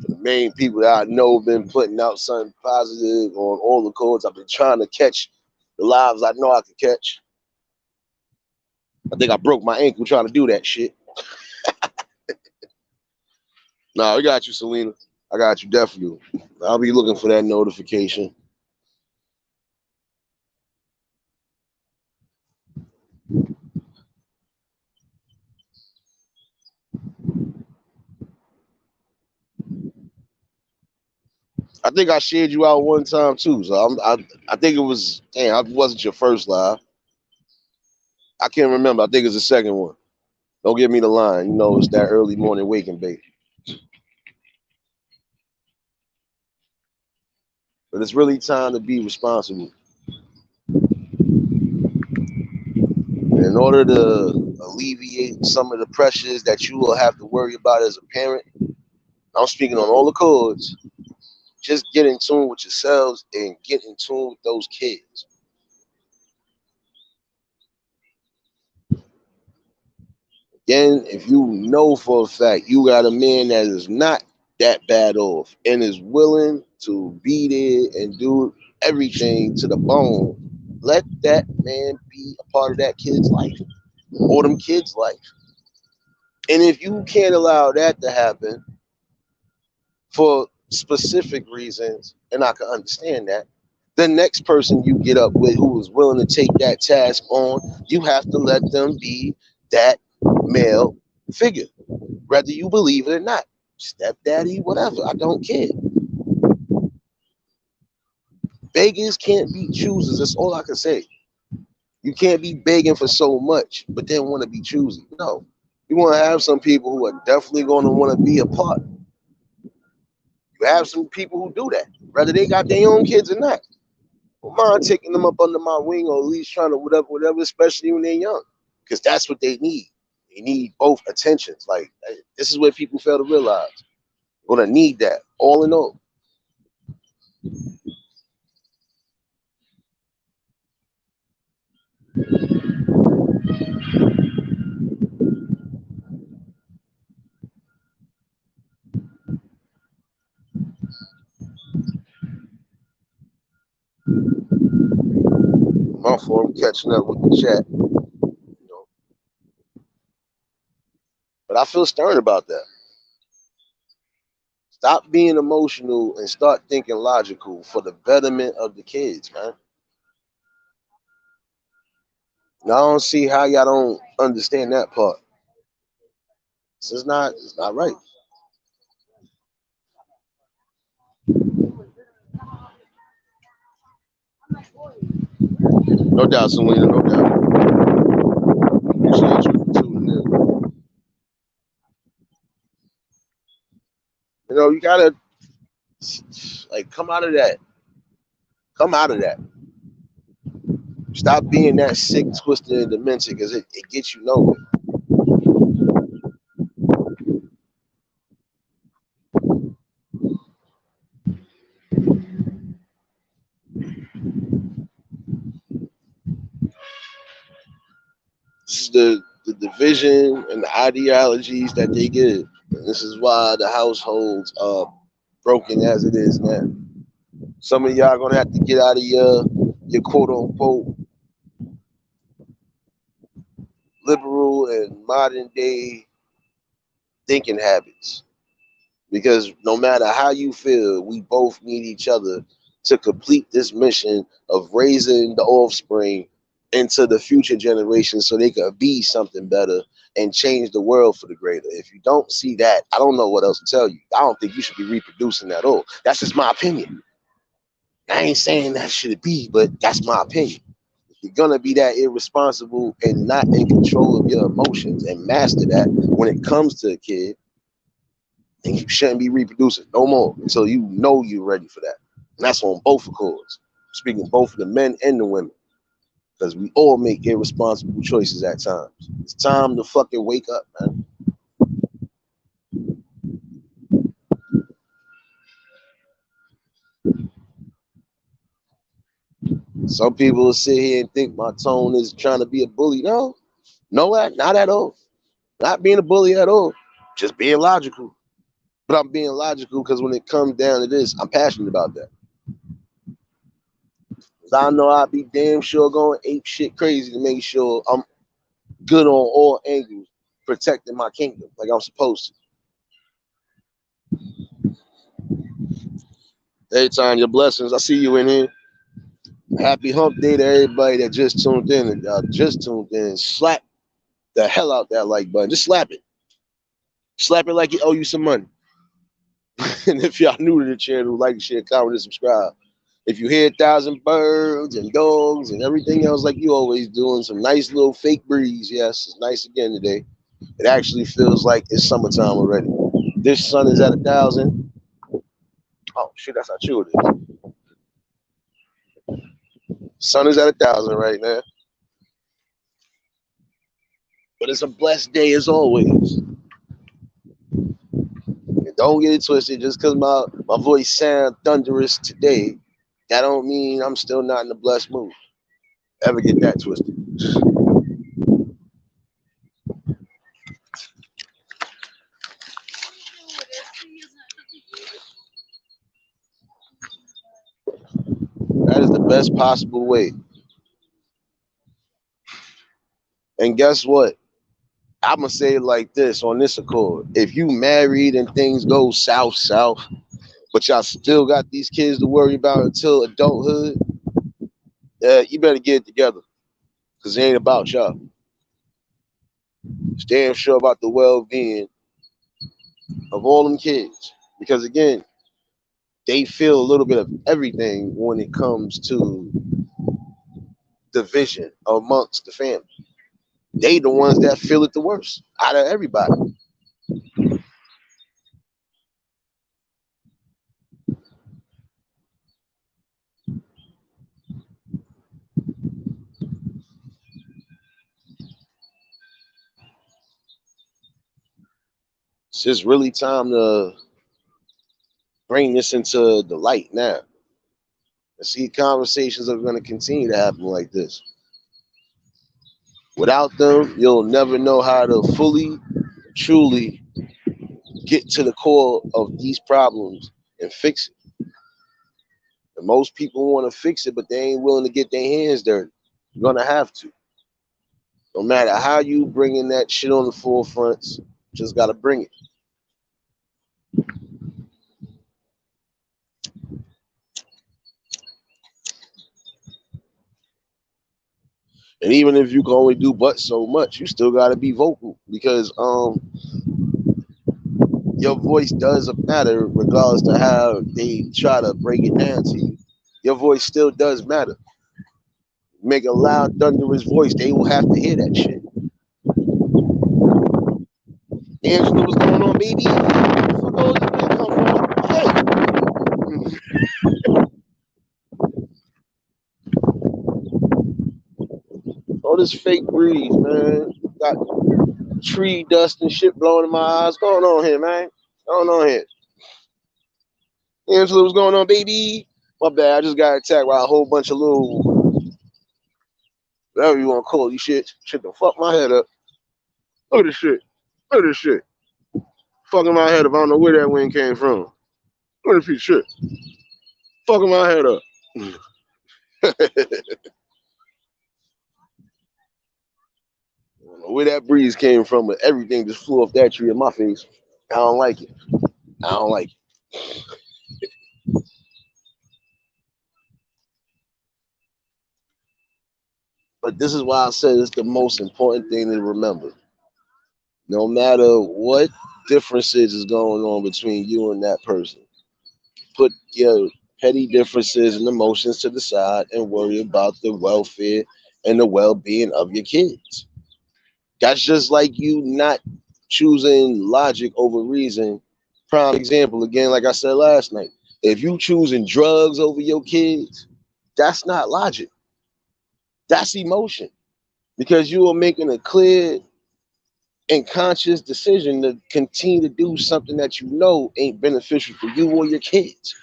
the main people that I know have been putting out something positive on all the codes. I've been trying to catch the lives I know I can catch. I think I broke my ankle trying to do that shit. Nah, I got you, Selena. I got you, definitely. I'll be looking for that notification. I think I shared you out one time too. So I think it was, damn, it wasn't your first live. I can't remember. I think it's the second one. Don't give me the line. You know, it's that early morning waking bait. But it's really time to be responsible. And in order to alleviate some of the pressures that you will have to worry about as a parent, I'm speaking on all the chords. Just get in tune with yourselves and get in tune with those kids. Then, if you know for a fact you got a man that is not that bad off and is willing to be there and do everything to the bone, let that man be a part of that kid's life or them kids' life. And if you can't allow that to happen for specific reasons, and I can understand that, the next person you get up with who is willing to take that task on, you have to let them be that male figure, whether you believe it or not. Stepdaddy, whatever, I don't care. Beggars can't be choosers. That's all I can say. You can't be begging for so much, but then want to be choosy. No. You want to have some people who are definitely going to want to be a part. You have some people who do that, whether they got their own kids or not. I don't mind taking them up under my wing or at least trying to whatever, especially when they're young, because that's what they need. They need both attentions. Like, this is what people fail to realize. You're gonna need that all in all. My fault, I'm catching up with the chat, you know. But I feel stern about that. Stop being emotional and start thinking logical for the betterment of the kids, man. Now I don't see how y'all don't understand that part. It's not right. No doubt, Selena, no doubt. Appreciate you for tuning in. You know, you gotta like come out of that. Come out of that. Stop being that sick, twisted, and demented because it gets you nowhere. This is the division and the ideologies that they give. And this is why the households are broken as it is now. Some of y'all gonna have to get out of your quote unquote liberal and modern day thinking habits. Because no matter how you feel, we both need each other to complete this mission of raising the offspring into the future generations so they could be something better and change the world for the greater. If you don't see that, I don't know what else to tell you. I don't think you should be reproducing at all. That's just my opinion. I ain't saying that should be, but that's my opinion. If you're gonna be that irresponsible and not in control of your emotions and master that when it comes to a kid, then you shouldn't be reproducing no more until you know you're ready for that. And that's on both accords. Speaking both of the men and the women. Because we all make irresponsible choices at times. It's time to fucking wake up, man. Some people will sit here and think my tone is trying to be a bully. No, no, not at all. Not being a bully at all. Just being logical. But I'm being logical because when it comes down to this, I'm passionate about that. Because I know I'll be damn sure going ape shit crazy to make sure I'm good on all angles, protecting my kingdom like I'm supposed to. Hey, Time, your blessings. I see you in here. Happy hump day to everybody that just tuned in and just tuned in. Slap the hell out that like button. Just slap it. Slap it like you owe you some money. And if y'all new to the channel, like, share, comment, and subscribe. If you hear 1,000 birds and dogs and everything else like you always doing, some nice little fake breeze. Yes, it's nice again today. It actually feels like it's summertime already. This sun is at 1,000. Oh shit, that's how true it is. Sun is at 1,000 right now. But it's a blessed day as always. And don't get it twisted. Just because my voice sound thunderous today, that don't mean I'm still not in the blessed mood. Ever get that twisted. That is the best possible way. And guess what? I'm going to say it like this on this accord. If you married and things go south, but y'all still got these kids to worry about until adulthood, you better get it together. Because it ain't about y'all. It's damn sure about the well-being of all them kids. Because again, they feel a little bit of everything when it comes to division amongst the family. They the ones that feel it the worst out of everybody. It's just really time to bring this into the light now. And see, conversations are going to continue to happen like this. Without them, you'll never know how to fully, truly get to the core of these problems and fix it. And most people want to fix it, but they ain't willing to get their hands dirty. You're going to have to. No matter how you bringing that shit on the forefronts, just got to bring it. And even if you can only do but so much, you still got to be vocal because your voice does matter regardless to how they try to break it down to you. Your voice still does matter. Make a loud, thunderous voice, they will have to hear that shit. Angela, what's going on, baby? For those that didn't come from, hey. All this fake breeze, man. Got tree dust and shit blowing in my eyes. What's going on here, man? What's going on here? Angela, what's going on, baby? My bad, I just got attacked by a whole bunch of little, whatever you want to call these shit. Shit done fuck my head up. Look at this shit. Look at this shit. Fucking my head up. I don't know where that wind came from. Look at this shit. Fucking my head up. I don't know where that breeze came from, but everything just flew off that tree in my face. I don't like it. I don't like it. But this is why I said it's the most important thing to remember. No matter what differences is going on between you and that person, put your petty differences and emotions to the side and worry about the welfare and the well-being of your kids. That's just like you not choosing logic over reason. Prime example, again, like I said last night. If you choosing drugs over your kids, that's not logic. That's emotion. Because you are making a clear and conscious decision to continue to do something that you know ain't beneficial for you or your kids.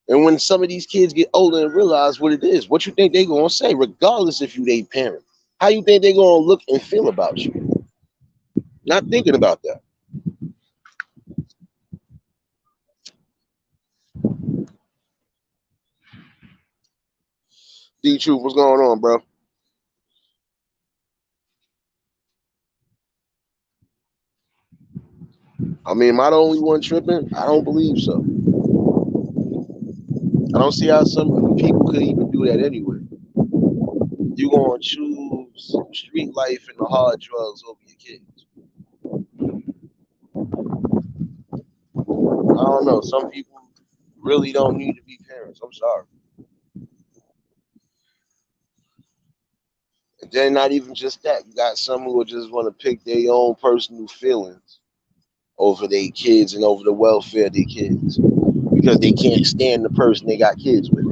And when some of these kids get older and realize what it is, what you think they gonna say, regardless if you their parent? How you think they gonna look and feel about you? Not thinking about that. D Truth, what's going on, bro? I mean, am I the only one tripping? I don't believe so. I don't see how some people could even do that anyway. You gonna choose street life and the hard drugs over your kids? I don't know. Some people really don't need to be parents. I'm sorry. And then not even just that. You got some who just want to pick their own personal feelings over their kids and over the welfare of their kids because they can't stand the person they got kids with.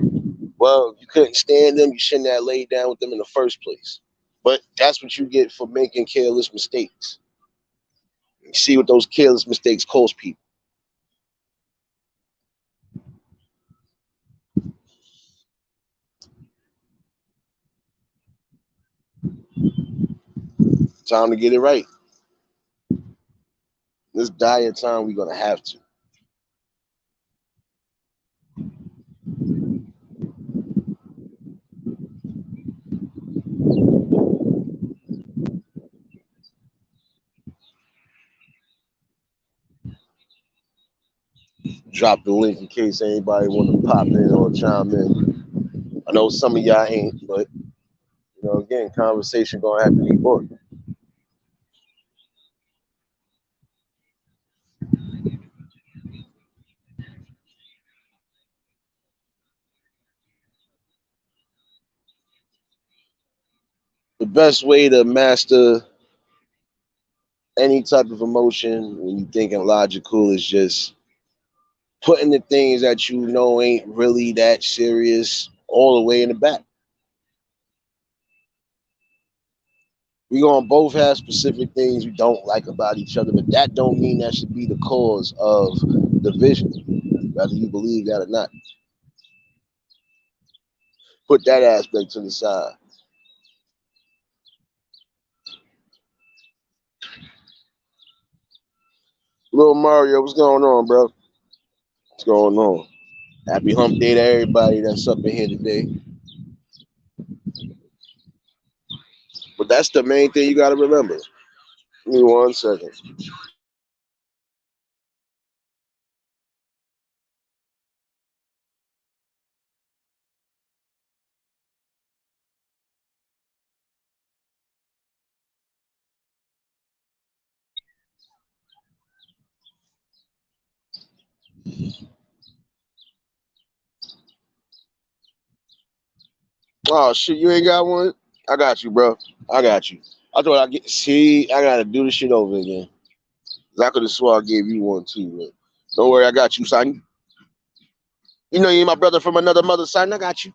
Well, if you couldn't stand them, you shouldn't have laid down with them in the first place. But that's what you get for making careless mistakes. You see what those careless mistakes cost people. Time to get it right. This dire time, we're gonna have to drop the link in case anybody want to pop in or chime in. I know some of y'all ain't, but again, conversation gonna have to be booked. The best way to master any type of emotion when you thinking logical is just putting the things that you know ain't really that serious all the way in the back. We gonna both have specific things we don't like about each other, but that don't mean that should be the cause of division, whether you believe that or not. Put that aspect to the side. Little Mario, what's going on, bro? What's going on? Happy hump day to everybody that's up in here today. But that's the main thing you gotta remember. Give me 1 second. Oh shit, you ain't got one? I got you, bro. I got you. I thought I get see, I gotta do this shit over again. 'Cause I could have swore I gave you one too, but don't worry, I got you, son. You know you ain't my brother from another mother, son. I got you.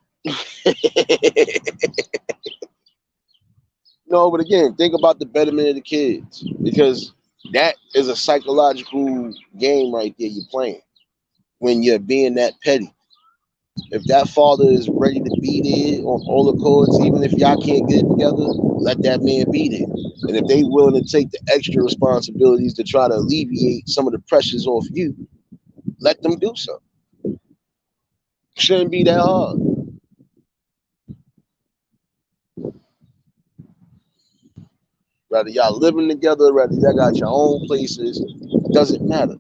No, but again, think about the betterment of the kids because that is a psychological game right there you're playing when you're being that petty. If that father is ready to be there on all accords, even if y'all can't get it together, let that man be there. And if they willing to take the extra responsibilities to try to alleviate some of the pressures off you, let them do so. Shouldn't be that hard. Whether y'all living together, whether y'all got your own places, doesn't matter.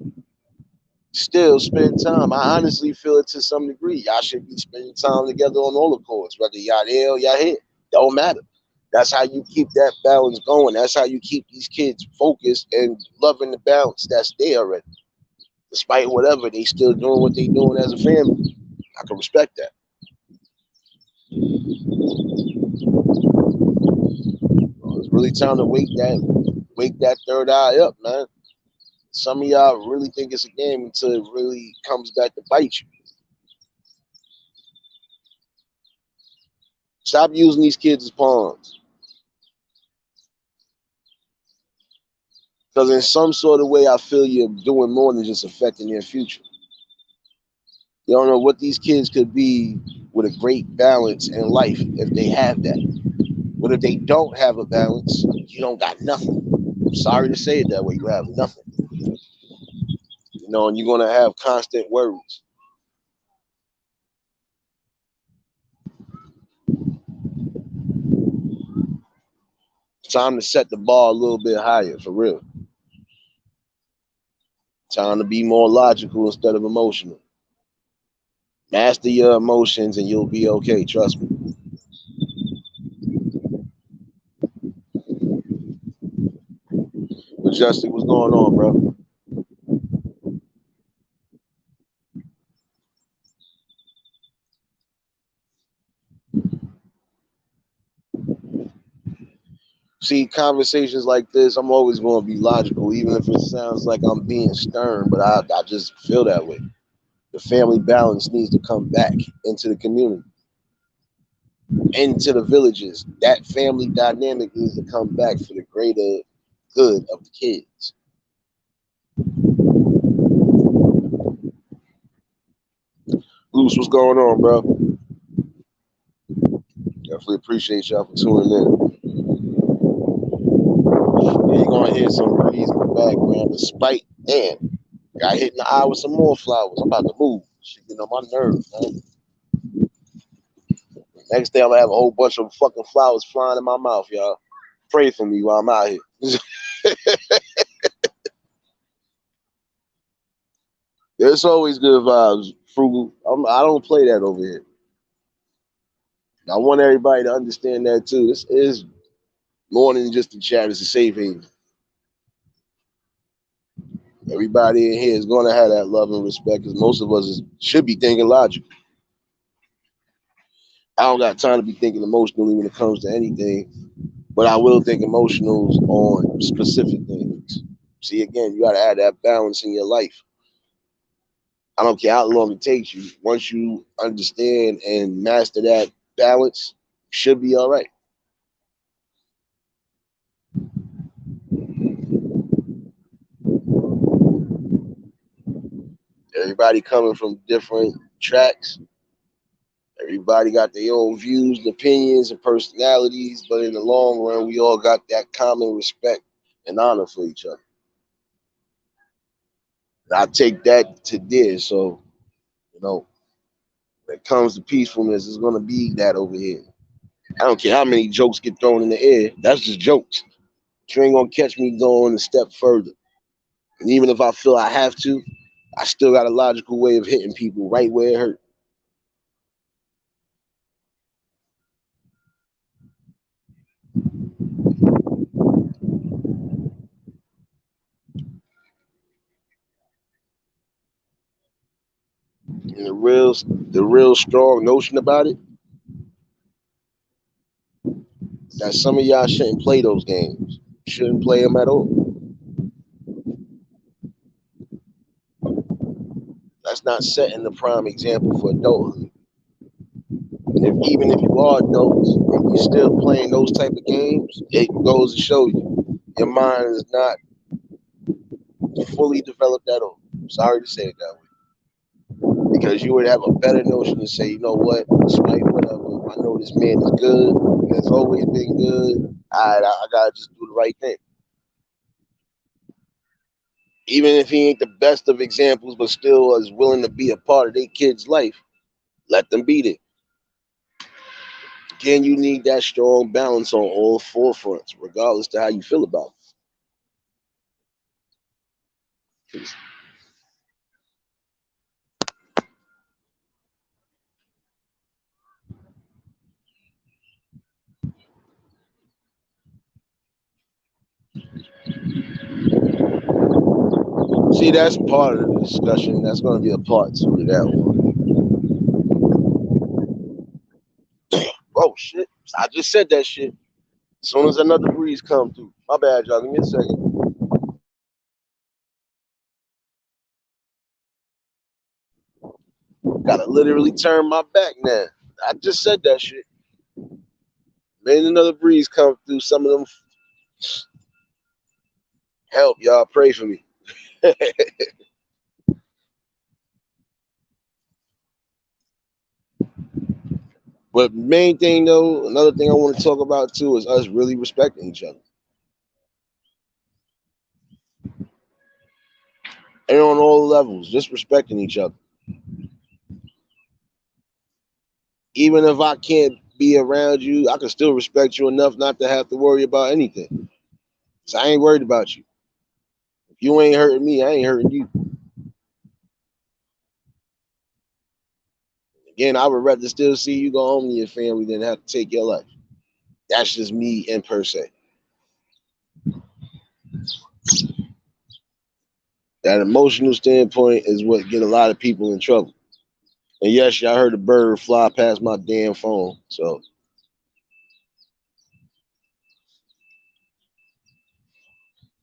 Still spend time. I honestly feel it to some degree. Y'all should be spending time together on all accords, whether y'all there or y'all here. Don't matter. That's how you keep that balance going. That's how you keep these kids focused and loving the balance that's there already. Despite whatever, they still doing what they doing as a family. I can respect that. It's really time to wake that third eye up, man. Some of y'all really think it's a game until it really comes back to bite you. Stop using these kids as pawns. Because in some sort of way, I feel you're doing more than just affecting their future. You don't know what these kids could be with a great balance in life if they have that. But if they don't have a balance, you don't got nothing. I'm sorry to say it that way. You have nothing. And you're going to have constant worries. It's time to set the bar a little bit higher, for real. Time to be more logical instead of emotional. Master your emotions and you'll be okay. Trust me. Majestic, what's going on, bro? See, conversations like this, I'm always going to be logical, even if it sounds like I'm being stern, but I just feel that way. The family balance needs to come back into the community, into the villages. That family dynamic needs to come back for the greater good of the kids. Luce, what's going on, bro? Definitely appreciate y'all for tuning in. You're gonna hear some breeze in the background, despite damn. Got hit in the eye with some more flowers. I'm about to move. Shit getting on my nerves, man. Next day I'm gonna have a whole bunch of fucking flowers flying in my mouth, y'all. Pray for me while I'm out here. There's always good vibes, Frugal. I don't play that over here. I want everybody to understand that too. This is more than just a chat. It's a safe haven. Everybody in here is going to have that love and respect because most of us should be thinking logical. I don't got time to be thinking emotionally when it comes to anything, but I will think emotionals on specific things. See, again, you got to add that balance in your life. I don't care how long it takes you. Once you understand and master that balance, you should be all right. Everybody coming from different tracks. Everybody got their own views and opinions and personalities, but in the long run, we all got that common respect and honor for each other. And I take that to this. So, you know, when it comes to peacefulness, it's going to be that over here. I don't care how many jokes get thrown in the air. That's just jokes. You ain't going to catch me going a step further. And even if I feel I have to, I still got a logical way of hitting people right where it hurt. And the real strong notion about it, that some of y'all shouldn't play those games. Shouldn't play them at all. That's not setting the prime example for adulthood. Even if you are adults and you're still playing those type of games, it goes to show you your mind is not fully developed at all. Sorry to say it that way. Because you would have a better notion to say, you know what, despite whatever, I know this man is good, and has always been good. I gotta just do the right thing. Even if he ain't the best of examples, but still is willing to be a part of their kid's life, let them be there. Again, you need that strong balance on all four fronts, regardless to how you feel about it. See, that's part of the discussion. That's going to be a part two to that one. Oh shit! I just said that shit. As soon as another breeze come through. My bad, y'all. Give me a second. Gotta literally turn my back now. I just said that shit. Made another breeze come through. Some of them help y'all. Pray for me. But main thing though, another thing I want to talk about too is us really respecting each other. And on all levels, just respecting each other. Even if I can't be around you, I can still respect you enough not to have to worry about anything. So I ain't worried about you. If you ain't hurting me, I ain't hurting you. Again, I would rather still see you go home to your family than have to take your life. That's just me in per se. That emotional standpoint is what get a lot of people in trouble. And yes, y'all heard a bird fly past my damn phone. So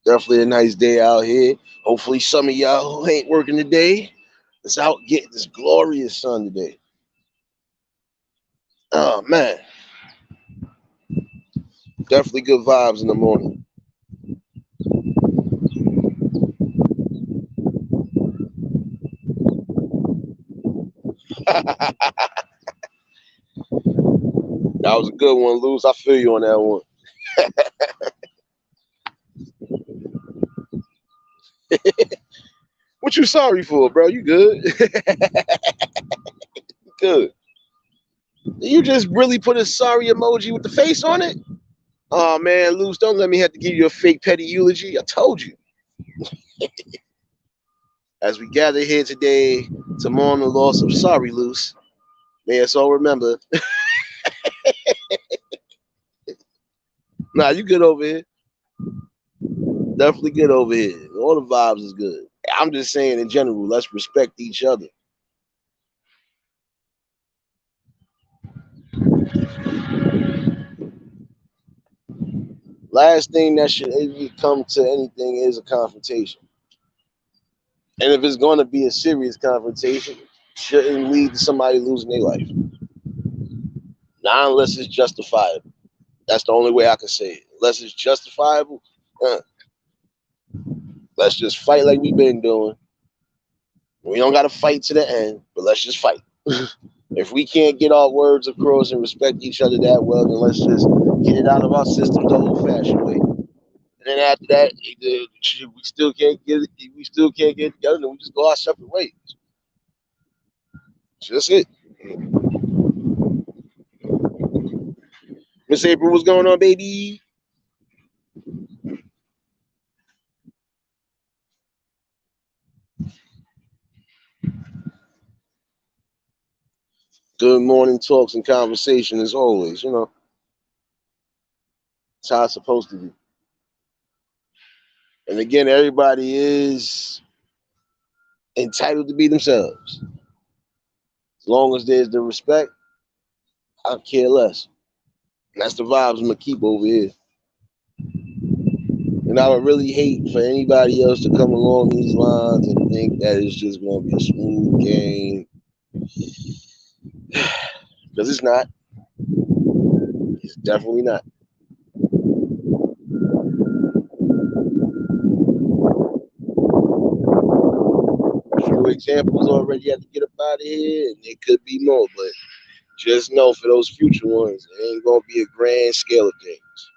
Definitely a nice day out here. Hopefully, some of y'all who ain't working today is out getting this glorious sun today. Oh man, definitely good vibes in the morning. That was a good one, Luz. I feel you on that one. What you sorry for, bro? You good? Good. You just really put a sorry emoji with the face on it? Oh man, Luz, don't let me have to give you a fake petty eulogy. I told you. As we gather here today to mourn the loss of sorry, Luz. May us all remember. Nah, you good over here. Definitely good over here. All the vibes is good. I'm just saying in general, let's respect each other. Last thing that should ever come to anything is a confrontation. And if it's going to be a serious confrontation, it shouldn't lead to somebody losing their life. Not unless it's justifiable. That's the only way I can say it. Unless it's justifiable, uh, let's just fight like we've been doing. We don't got to fight to the end, but let's just fight. If we can't get our words across and respect each other that well, then let's just get it out of our system the old-fashioned way. And then after that, either we still can't get it, we still can't get together, then we just go our separate ways. That's it. Miss April, what's going on, baby? Good morning talks and conversation as always. You know, it's how it's supposed to be. And again, everybody is entitled to be themselves. As long as there's the respect, I care less. And that's the vibes I'm gonna keep over here. And I would really hate for anybody else to come along these lines and think that it's just gonna be a smooth game. Because it's not. It's definitely not. A few examples already have to get up out of here, and there could be more, but just know for those future ones, it ain't gonna be a grand scale of things.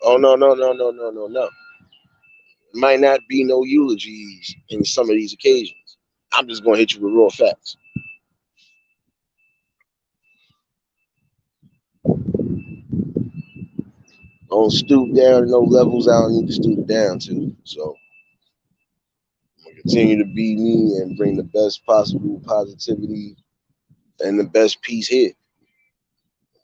Oh no, no, no, no, no, no, no. It might not be no eulogies in some of these occasions. I'm just gonna hit you with raw facts. Don't stoop down to no levels I don't need to stoop down to. So I'm gonna continue to be me and bring the best possible positivity and the best peace here.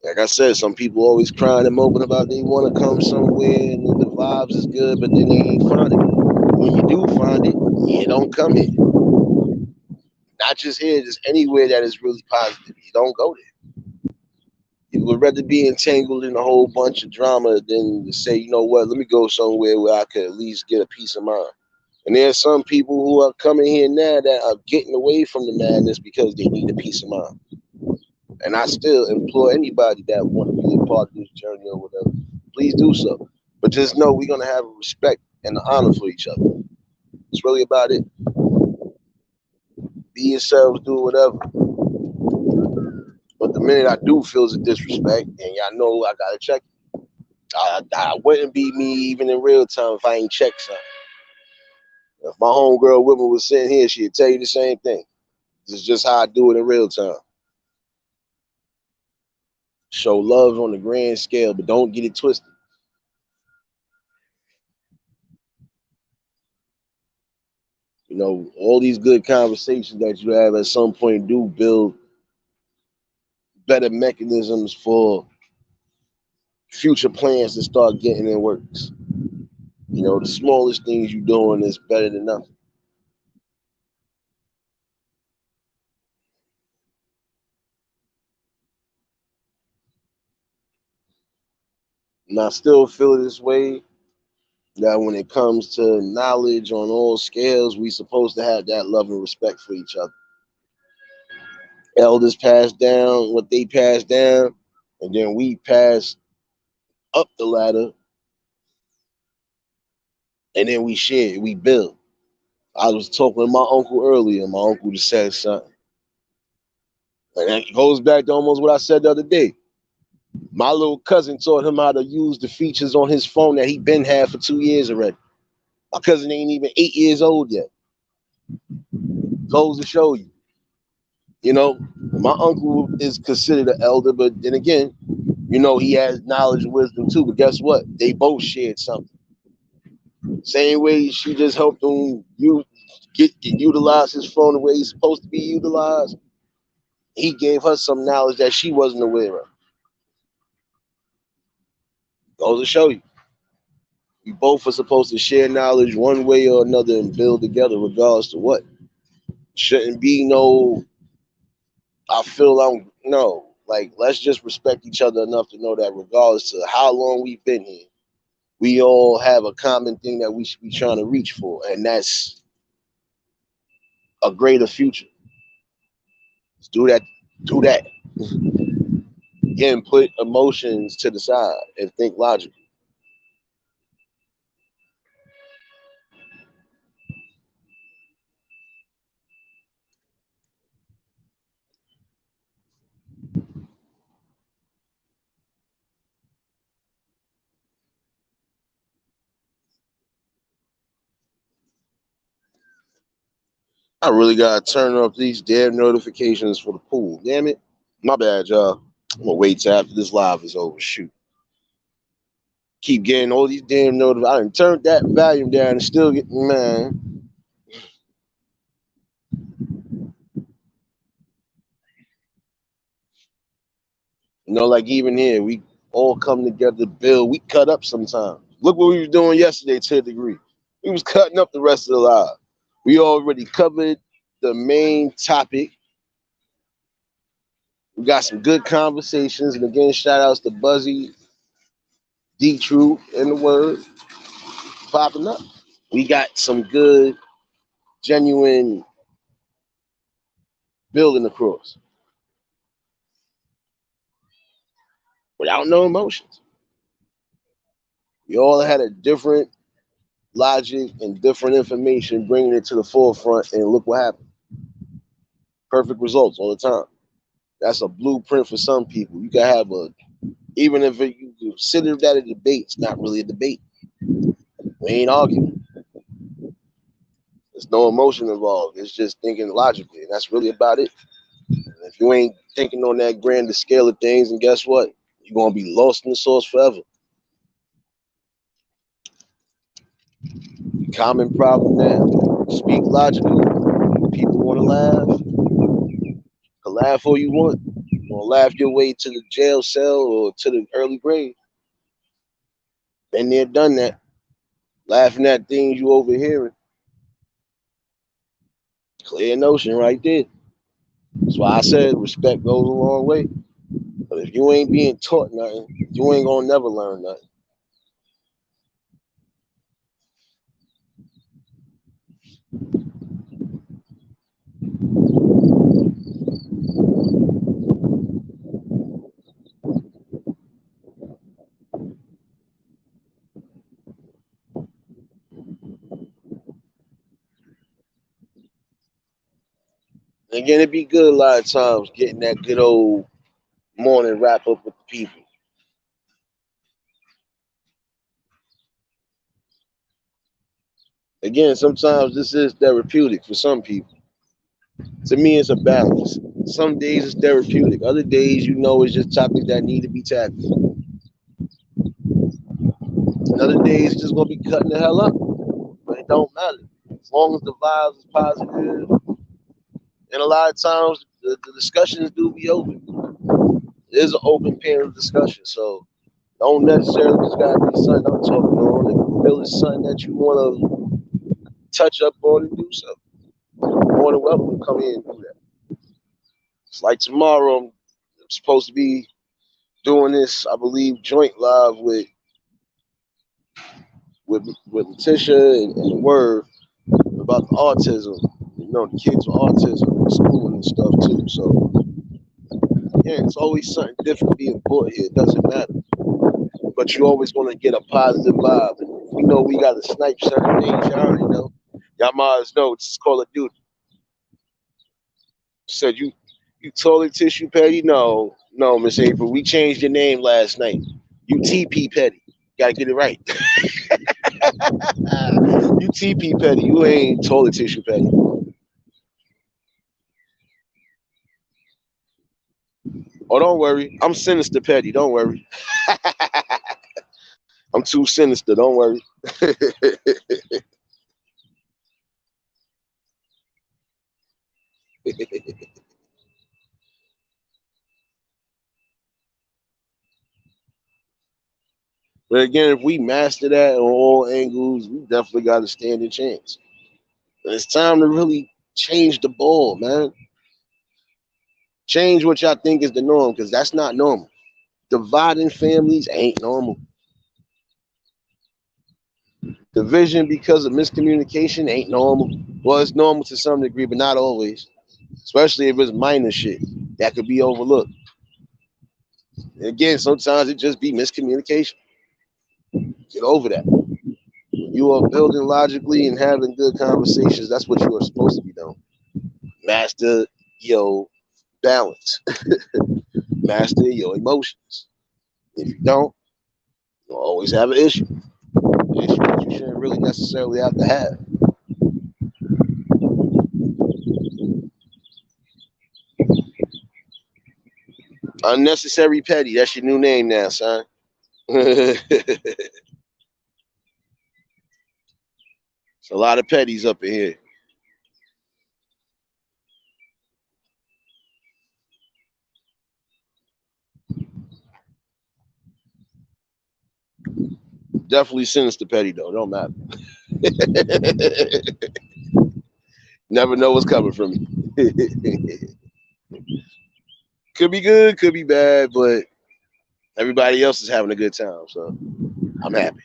Like I said, some people always crying and moping about they want to come somewhere and the vibes is good, but then they ain't find it. When you do find it, you don't come here. Not just here, just anywhere that is really positive. You don't go there. You would rather be entangled in a whole bunch of drama than to say, you know what, let me go somewhere where I could at least get a peace of mind. And there's some people who are coming here now that are getting away from the madness because they need a peace of mind. And I still implore anybody that want to be a part of this journey or whatever, please do so. But just know we're gonna have respect and honor for each other. It's really about it. Be yourselves, do whatever. But the minute I do feels a disrespect, and y'all know I gotta check it. I wouldn't be me even in real time if I ain't checked something. If my homegirl Whitman was sitting here, she'd tell you the same thing. This is just how I do it in real time. Show love on the grand scale, but don't get it twisted. You know, all these good conversations that you have at some point do build better mechanisms for future plans to start getting in works. You know, the smallest things you're doing is better than nothing. And I still feel this way that when it comes to knowledge on all scales, we supposed to have that love and respect for each other. Elders pass down what they pass down, and then we pass up the ladder, and then we share, we build. I was talking with my uncle earlier. My uncle just said something. And it goes back to almost what I said the other day. My little cousin taught him how to use the features on his phone that he been had for 2 years already. My cousin ain't even 8 years old yet. Goes to show you. You know, my uncle is considered an elder, but then again, you know, he has knowledge and wisdom too. But guess what? They both shared something. Same way she just helped him get utilize his phone the way he's supposed to be utilized. He gave her some knowledge that she wasn't aware of. Goes to show you. We both are supposed to share knowledge one way or another and build together regardless to what. Shouldn't be no, I feel I'm, no. Like, let's just respect each other enough to know that regardless to how long we've been here, we all have a common thing that we should be trying to reach for, and that's a greater future. Let's do that. Do that. Again, put emotions to the side and think logically. I really gotta turn off these damn notifications for the pool. Damn it. My bad, y'all. I'm gonna wait till after this live is over. Shoot. Keep getting all these damn notifications. I done turned that volume down and still get, man. You know, like even here, we all come together to build. We cut up sometimes. Look what we was doing yesterday to a degree. We was cutting up the rest of the live. We already covered the main topic. We got some good conversations. And again, shout outs to Buzzy, D True, and the Word popping up. We got some good, genuine building across without no emotions. We all had a different logic and different information, bringing it to the forefront, and look what happened. Perfect results all the time. That's a blueprint for some people. You can have a, even if you consider that a debate, it's not really a debate. We ain't arguing. There's no emotion involved. It's just thinking logically, and that's really about it. And if you ain't thinking on that grander scale of things, and guess what? You're gonna be lost in the sauce forever. Common problem now. Speak logically. People want to laugh. You can laugh all you want. You want to laugh your way to the jail cell or to the early grave. Been there, done that. Laughing at things you overhearing. Clear notion right there. That's why I said respect goes a long way. But if you ain't being taught nothing, you ain't gonna never learn nothing. Again, it'd be good a lot of times getting that good old morning wrap up with the people. Again, sometimes this is therapeutic for some people. To me, it's a balance. Some days it's therapeutic. Other days, you know, it's just topics that need to be tackled. Another days, it's just gonna be cutting the hell up. But it don't matter as long as the vibes is positive. And a lot of times, the discussions do be open. It is an open panel discussion, so don't necessarily just gotta be something I'm talking on. If you feel it's something that you want to touch up on and do so, you're more than welcome to come in and do that. It's like tomorrow, I'm supposed to be doing this, I believe, joint live with with Letitia and the word about the autism. You know, the kids with autism in school and stuff too. So yeah, it's always something different being brought here. It doesn't matter. But you always want to get a positive vibe. And we know we got to snipe certain things. Y'all already know. Y'all might as know it's Call of Duty. Said you toilet tissue petty? No, no, Miss April. We changed your name last night. You TP petty. Gotta get it right. You TP petty. You ain't toilet tissue petty. Oh, don't worry. I'm sinister petty. Don't worry. I'm too sinister. Don't worry. But again, if we master that on all angles, we definitely got a standing chance. And it's time to really change the ball, man. Change what y'all think is the norm, because that's not normal. Dividing families ain't normal. Division because of miscommunication ain't normal. Well, it's normal to some degree, but not always. Especially if it's minor shit that could be overlooked. And again, sometimes it just be miscommunication. Get over that. You are building logically and having good conversations. That's what you are supposed to be doing. Master your balance. Master your emotions. If you don't, you'll always have an issue. An issue that you shouldn't really necessarily have to have. Unnecessary petty. That's your new name now, son. It's a lot of petties up in here. Definitely sinister petty though. Don't matter. Never know what's coming from me. Could be good, could be bad, but everybody else is having a good time, so I'm happy.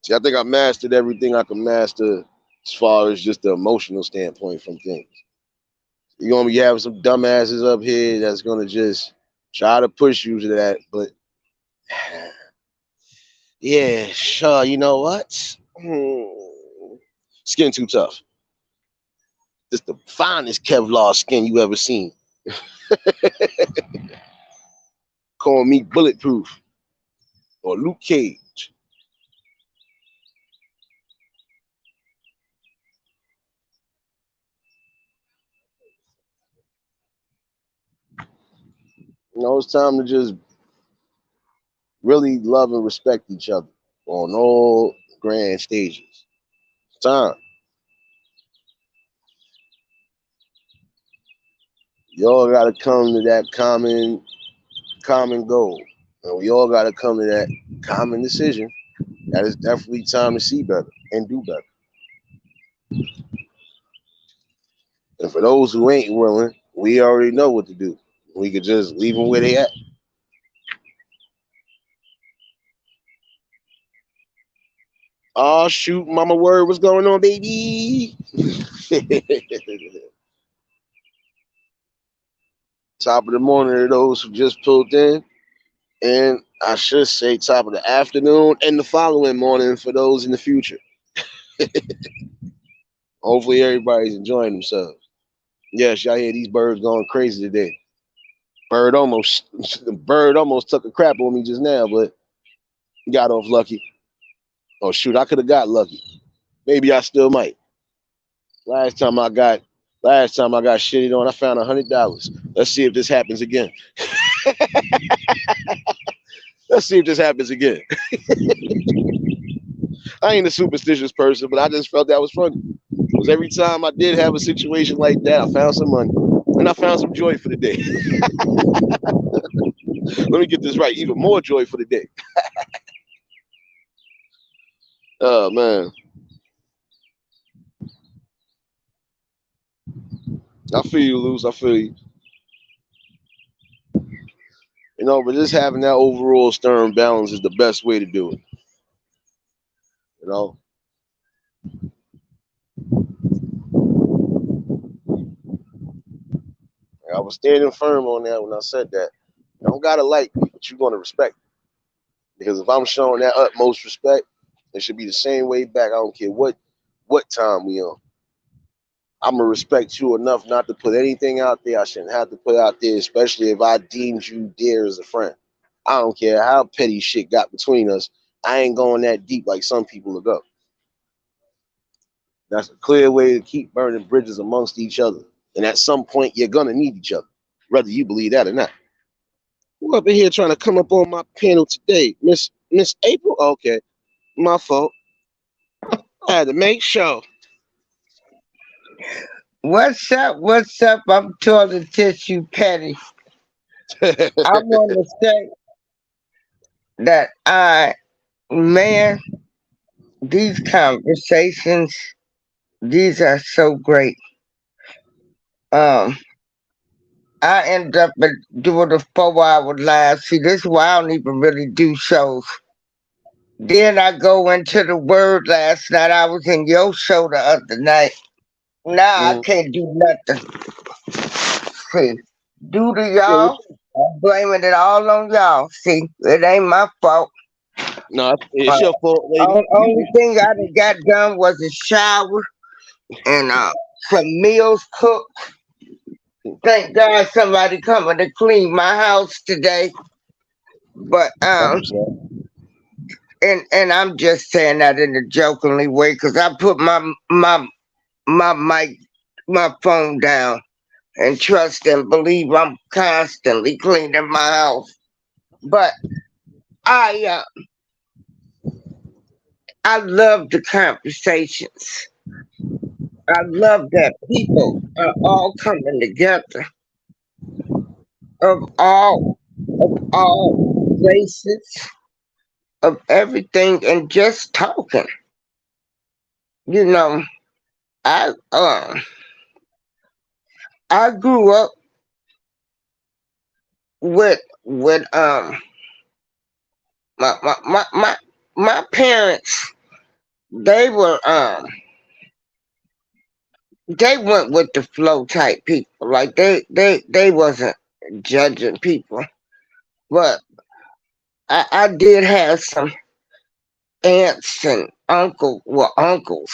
See, I think I mastered everything I can master as far as just the emotional standpoint from things. You're gonna be having some dumbasses up here that's gonna just try to push you to that, but yeah, sure. You know what? Skin too tough. It's the finest Kevlar skin you ever seen. Call me bulletproof or Luke Cage. You know, it's time to just really love and respect each other on all grand stages. It's time. Y'all gotta come to that common goal. And we all gotta come to that common decision that it's definitely time to see better and do better. And for those who ain't willing, we already know what to do. We could just leave them where they at. Oh shoot, mama word, what's going on, baby? Top of the morning to those who just pulled in. And I should say top of the afternoon and the following morning for those in the future. Hopefully everybody's enjoying themselves. Yes, y'all hear these birds going crazy today. Bird almost the bird almost took a crap on me just now, but got off lucky. Oh shoot, I could have got lucky. Maybe I still might. Last time I got shitted on, I found $100. Let's see if this happens again. Let's see if this happens again. I ain't a superstitious person, but I just felt that was funny. Because every time I did have a situation like that, I found some money. And I found some joy for the day. Let me get this right. Even more joy for the day. Oh man. I feel you, Luz. I feel you. But just having that overall stern balance is the best way to do it. You know, I was standing firm on that when I said that. You don't gotta like me, but you're gonna respect me. Because if I'm showing that utmost respect, it should be the same way back. I don't care what time we on. I'm gonna respect you enough not to put anything out there I shouldn't have to put out there, especially if I deemed you dear as a friend. I don't care how petty shit got between us. I ain't going that deep like some people will go. That's a clear way to keep burning bridges amongst each other. And at some point, you're gonna need each other, whether you believe that or not. Who up in here trying to come up on my panel today, Miss April? Okay, my fault. I had to make sure. What's up? What's up? I'm toilet tissue petty. I want to say that man, these conversations, these are so great. Um, I end up doing a 4 hour live. See, this is why I don't even really do shows. Then I go into the word last night. I was in your show the other night. Now I Mm. can't do nothing. See, due to Yeah, y'all, I'm blaming it all on y'all. See, it ain't my fault. no, Uh, it's your fault, lady. only thing I done got done was a shower and some meals cooked. Thank God somebody coming to clean my house today. But That's what's up. and I'm just saying that in a jokingly way because I put my mic, my phone down and trust and believe I'm constantly cleaning my house. But I I love the conversations. I love that people are all coming together of all races, of everything, and just talking. You know, I I grew up with my parents. They were they went with the flow type people. Like they wasn't judging people, but I did have some aunts and uncles.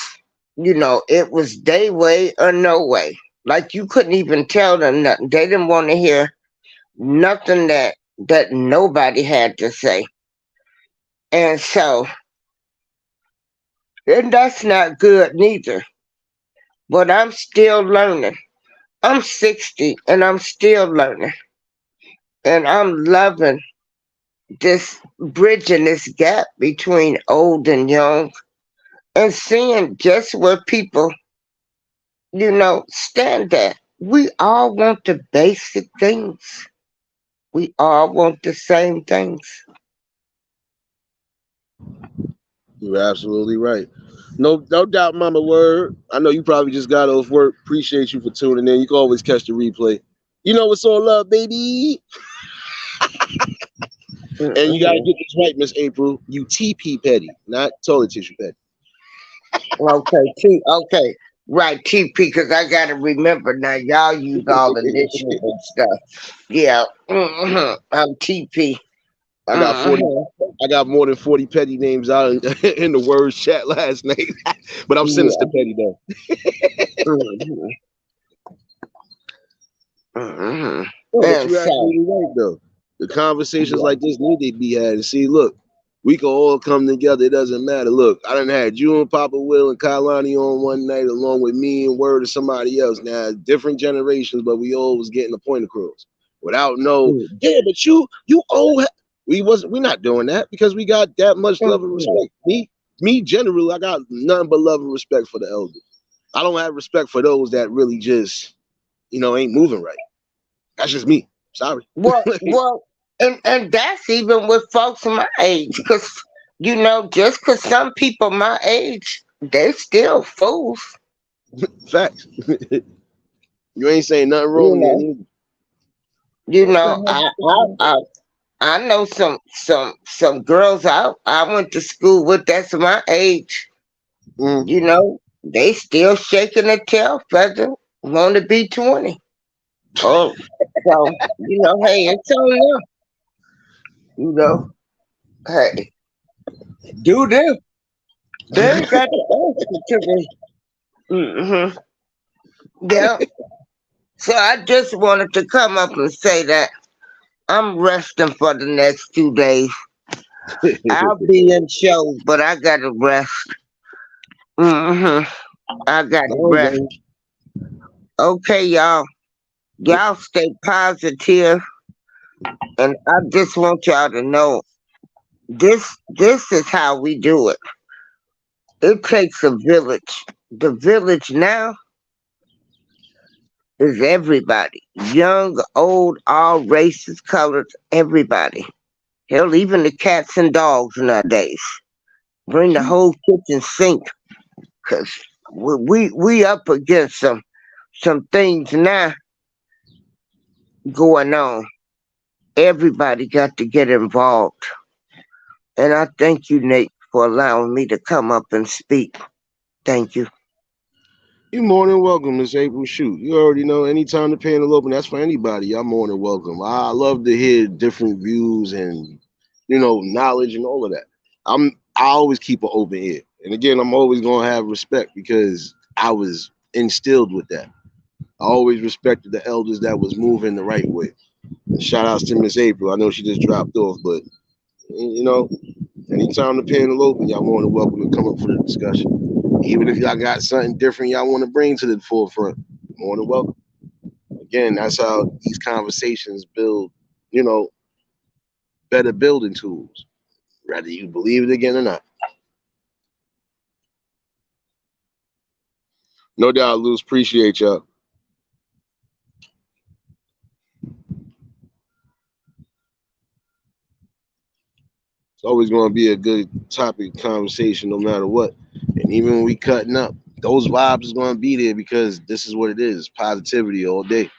You know, it was they way or no way. Like you couldn't even tell them nothing. They didn't want to hear nothing that nobody had to say. And so, and that's not good neither. But I'm still learning. I'm 60 and I'm still learning. And I'm loving this bridging this gap between old and young and seeing just where people, stand at. We all want the basic things. We all want the same things. You're absolutely right. No doubt, Mama. Word. I know you probably just got off work. Appreciate you for tuning in. You can always catch the replay. You know it's all love, baby. And you gotta Mhm. get this right, Miss April. You TP petty, not toilet tissue petty. Okay, right, TP, because I got to remember now, y'all use all initials and stuff. Yeah, I'm TP. I got 40. Hmm. I got more than 40 petty names out in the words chat last night. But I'm sinister Yeah. petty though. Hmm. Hmm. No, but And you're so, absolutely right though. The conversations yeah. like this need to be had. And see, look, we can all come together. It doesn't matter. Look, I done had you and Papa Will and Kailani on one night, along with me and Word or somebody else. Now, different generations, but we all was getting the point across. Without no, Mm, yeah, but you old. We not doing that because we got that much love and yeah. respect. Me generally, I got nothing but love and respect for the elders. I don't have respect for those that really just, ain't moving right. That's just me. Sorry. Well, and that's even with folks my age, because just because some people my age, they still fools. Facts. You ain't saying nothing You wrong there know, neither. you No know, doubt. I know some girls I went to school with that's my age. Mm. You know, they still shaking their tail feather, want to be 20. Oh, so hey, it's on them. You know, hey, do them. They ain't got the answer to me. Yeah. So I just wanted to come up and say that I'm resting for the next 2 days. I'll be in shows, but I gotta rest. hmm I gotta rest. Okay. Okay, y'all. Y'all stay positive, and I just want y'all to know this is how we do it. It takes a village. The village now is everybody. Young, old, all races, colors, everybody. Hell, even the cats and dogs nowadays. Bring the whole kitchen sink, cause we up against some things now going on. Everybody got to get involved. And I thank you, Nate, for allowing me to come up and speak. Thank you. You're more than welcome, Miss April. Shoot, you already know. Anytime the panel open, that's for anybody. Y'all more than welcome. I love to hear different views and knowledge and all of that. I always keep an open ear, and again, I'm always gonna have respect because I was instilled with that. I always respected the elders that was moving the right way. And shout outs to Miss April. I know she just dropped off, but you know, anytime the panel open, y'all more than welcome to come up for the discussion. Even if y'all got something different y'all want to bring to the forefront, more than welcome. Again, that's how these conversations build, you know, better building tools, whether you believe it again or not. No doubt, Luz, appreciate y'all. It's always going to be a good topic conversation no matter what. And even when we cutting up, those vibes is going to be there because this is what it is, positivity all day.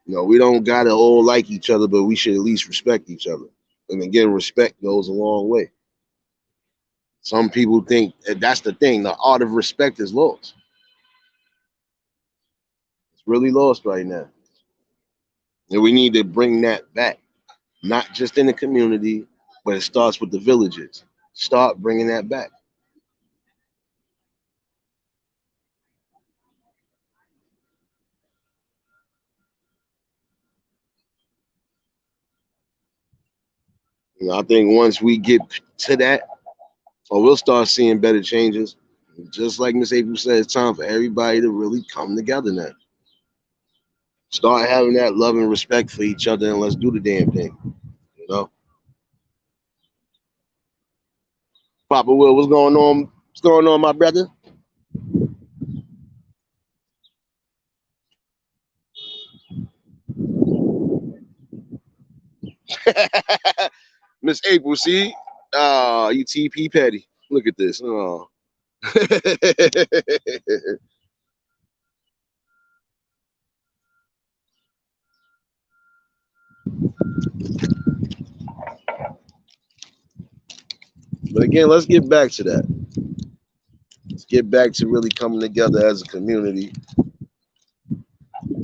We don't got to all like each other, but we should at least respect each other. And again, respect goes a long way. Some people think that's the thing. The art of respect is lost. It's really lost right now. And we need to bring that back, not just in the community, but it starts with the villages. Start bringing that back. I think once we get to that, or we'll start seeing better changes. Just like Miss April said, it's time for everybody to really come together now. Start having that love and respect for each other, and let's do the damn thing. You know, Papa Will, what's going on? What's going on, my brother? Miss April, see? You TP Petty. Look at this. Oh. But again, let's get back to that. Let's get back to really coming together as a community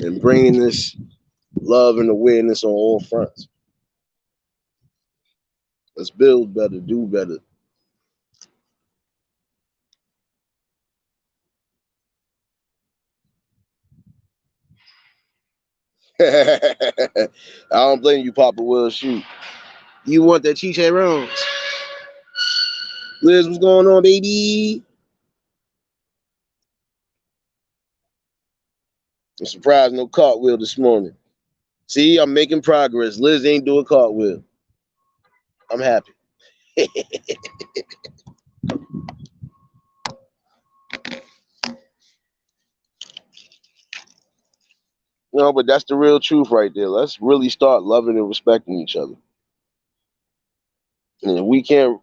and bringing this love and awareness on all fronts. Let's build better, do better. I don't blame you, Papa Will. Shoot. You want that Chiche Rose? Liz, what's going on, baby? I'm surprised no cartwheel this morning. See, I'm making progress. Liz ain't doing cartwheel. I'm happy. But that's the real truth right there. Let's really start loving and respecting each other. And if we can't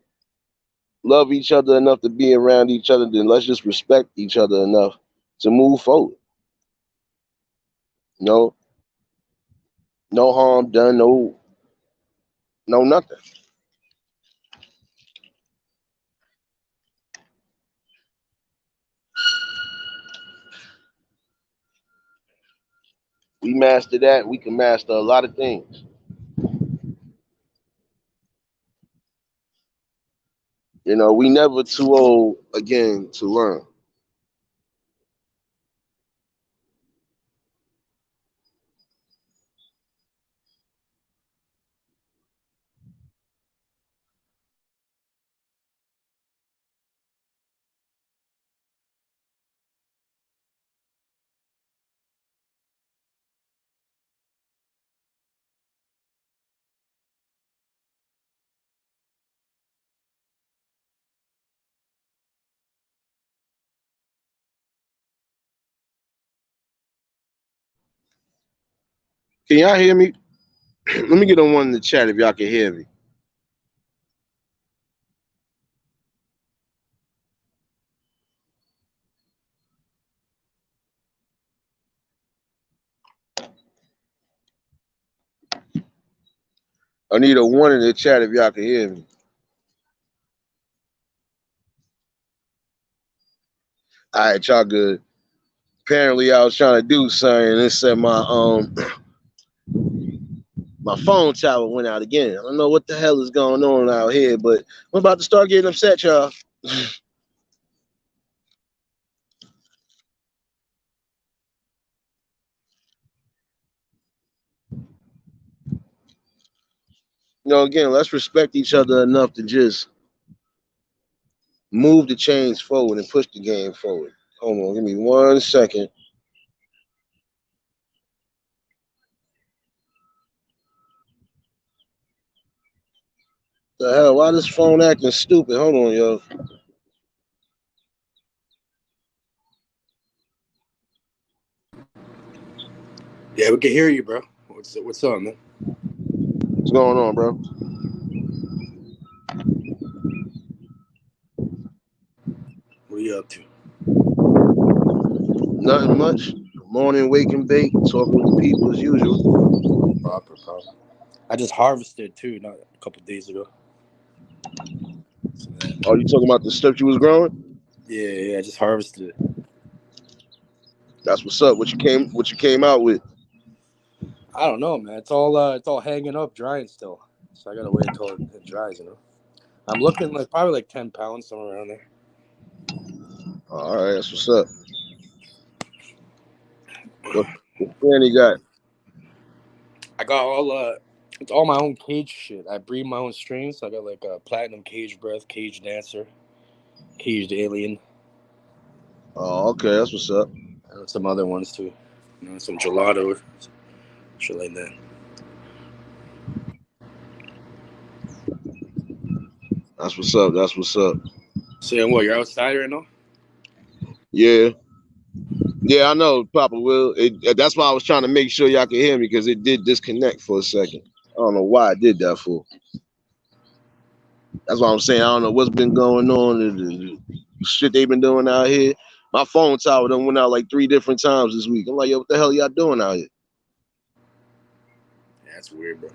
love each other enough to be around each other, then let's just respect each other enough to move forward. You know, No harm done, no nothing. We master that, we can master a lot of things. You know, we never too old again to learn. Can y'all hear me? Let me get on one in the chat if y'all can hear me. I need a one in the chat if y'all can hear me. All right, y'all good. Apparently, I was trying to do something, and it said my phone tower went out again. I don't know what the hell is going on out here, but I'm about to start getting upset, y'all. You know, again, let's respect each other enough to just move the chains forward and push the game forward. Hold on, give me 1 second. The hell? Why this phone acting stupid? Hold on, yo. Yeah, we can hear you, bro. What's up, man? What's going on, bro? What are you up to? Nothing much. Morning, wake and bake, talking with the people as usual. Proper. I just harvested too, not a couple days ago. So Oh, you talking about the stuff you was growing? yeah, I just harvested it. That's what's up. What you came out with? I don't know, man. It's all hanging up, drying still. So I gotta wait until it dries, you know. I'm looking like probably like 10 pounds somewhere around there. All right, that's what's up. What plan you got? I got it's all my own cage shit. I breed my own strains. So I got like a platinum cage breath, cage dancer, caged alien, Oh, okay, that's what's up. and some other ones too. You know, some gelato, shit like that. That's what's up. That's what's up. So what? You're outside right now? Yeah. Yeah, I know, Papa Will. That's why I was trying to make sure y'all could hear me because it did disconnect for a second. I don't know why I did that for. That's why I'm saying I don't know what's been going on. The shit they've been doing out here. My phone tower done went out like 3 different times this week. I'm like, yo, what the hell y'all doing out here? Yeah, that's weird, bro.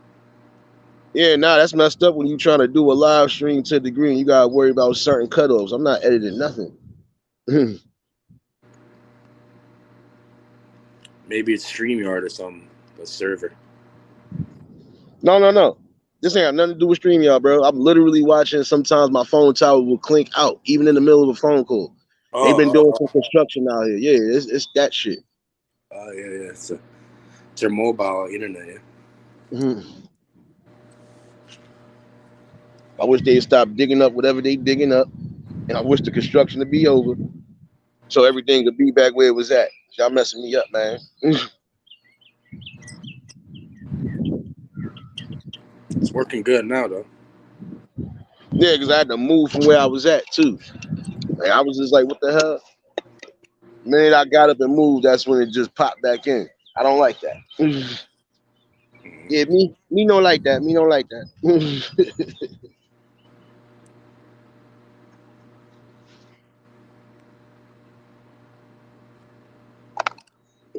Yeah, nah, that's messed up when you trying to do a live stream to a degree and you gotta worry about certain cutoffs. I'm not editing nothing. Maybe it's StreamYard or something. The server. No. This ain't got nothing to do with StreamYard, bro. I'm literally watching. Sometimes my phone tower will clink out, even in the middle of a phone call. They've been doing some construction out here. Yeah, it's that shit. Oh, yeah. It's their mobile internet, yeah. I wish they'd stop digging up whatever they digging up, and I wish the construction to be over so everything could be back where it was at. Y'all messing me up, man. It's working good now, though. Yeah, because I had to move from where I was at too. Like, I was just like, what the hell? The minute I got up and moved, that's when it just popped back in. I don't like that. Yeah, me don't like that. Me don't like that.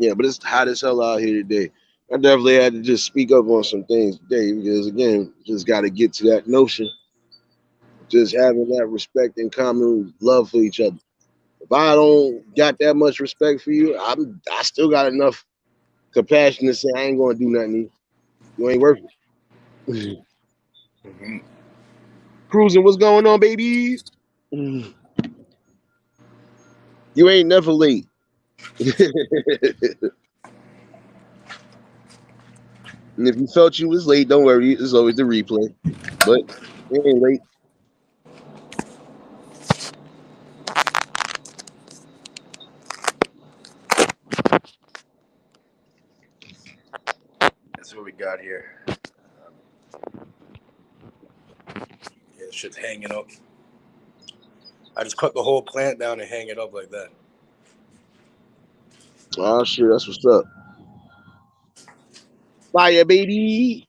Yeah, but it's hot as hell out here today. I definitely had to just speak up on some things today because again, just got to get to that notion, just having that respect and common love for each other. If I don't got that much respect for you, I still got enough compassion to say I ain't gonna do nothing to you. You ain't worth it. Mm-hmm. Cruising, what's going on, baby? You ain't never late. And if you felt you was late, don't worry, it's always the replay. But it ain't late. That's what we got here. Yeah, shit's hanging up. I just cut the whole plant down and hang it up like that. Oh shit, that's what's up. Fire, baby.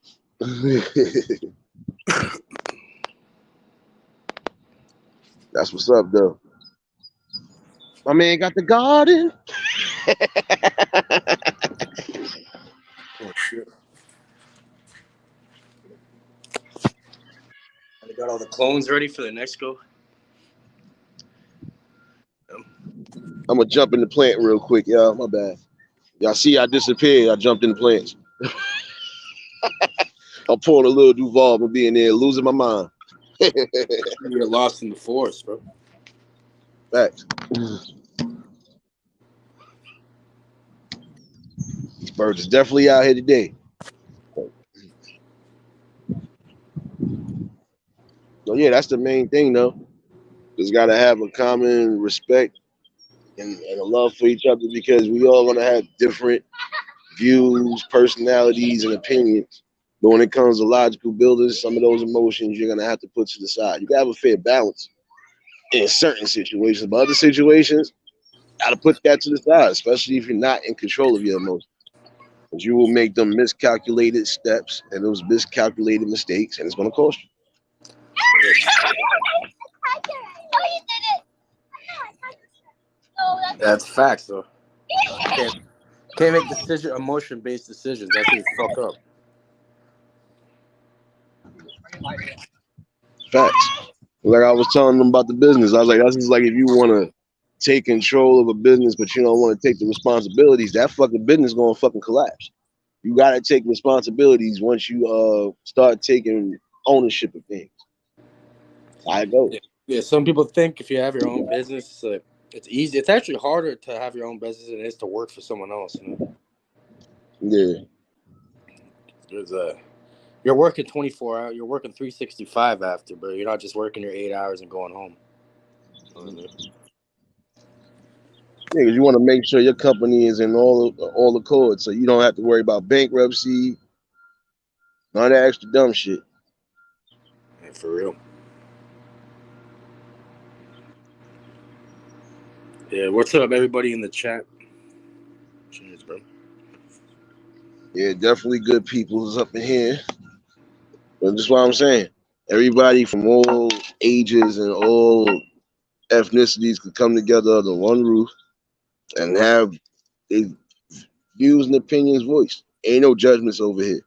That's what's up, though. My man got the garden. Oh shit! I got all the clones ready for the next go. I'm gonna jump in the plant real quick, y'all. My bad. Y'all see I disappeared. I jumped in the plants. I'm pulling a little Duval and being there, losing my mind. You're lost in the forest, bro. Facts. These birds is definitely out here today. So yeah, that's the main thing, though. Just gotta have a common respect and a love for each other because we all gonna have different views, personalities, and opinions. But when it comes to logical building, some of those emotions you're gonna have to put to the side. You gotta have a fair balance in certain situations, but other situations, gotta put that to the side, especially if you're not in control of your emotions. Because you will make them miscalculated steps and those miscalculated mistakes, and it's gonna cost you. That's facts, though. Can't make emotion-based decisions. That's where you fuck up. Facts. Like I was telling them about the business, I was like, that's just like if you want to take control of a business, but you don't want to take the responsibilities, that fucking business gonna fucking collapse. You gotta take responsibilities once you start taking ownership of things. I go. Yeah, some people think if you have your own business, it's easy. It's actually harder to have your own business than it is to work for someone else. You know? Yeah. There's you're working 24 hours. You're working 365 after, but you're not just working your 8 hours and going home. You know what I mean? Yeah, because you want to make sure your company is in all the codes, so you don't have to worry about bankruptcy, none of that extra dumb shit. Yeah, for real. Yeah, what's up, everybody in the chat? Cheers, bro. Yeah, definitely good people is up in here. But that's what I'm saying. Everybody from all ages and all ethnicities could come together under one roof and have their views and opinions voiced. Ain't no judgments over here.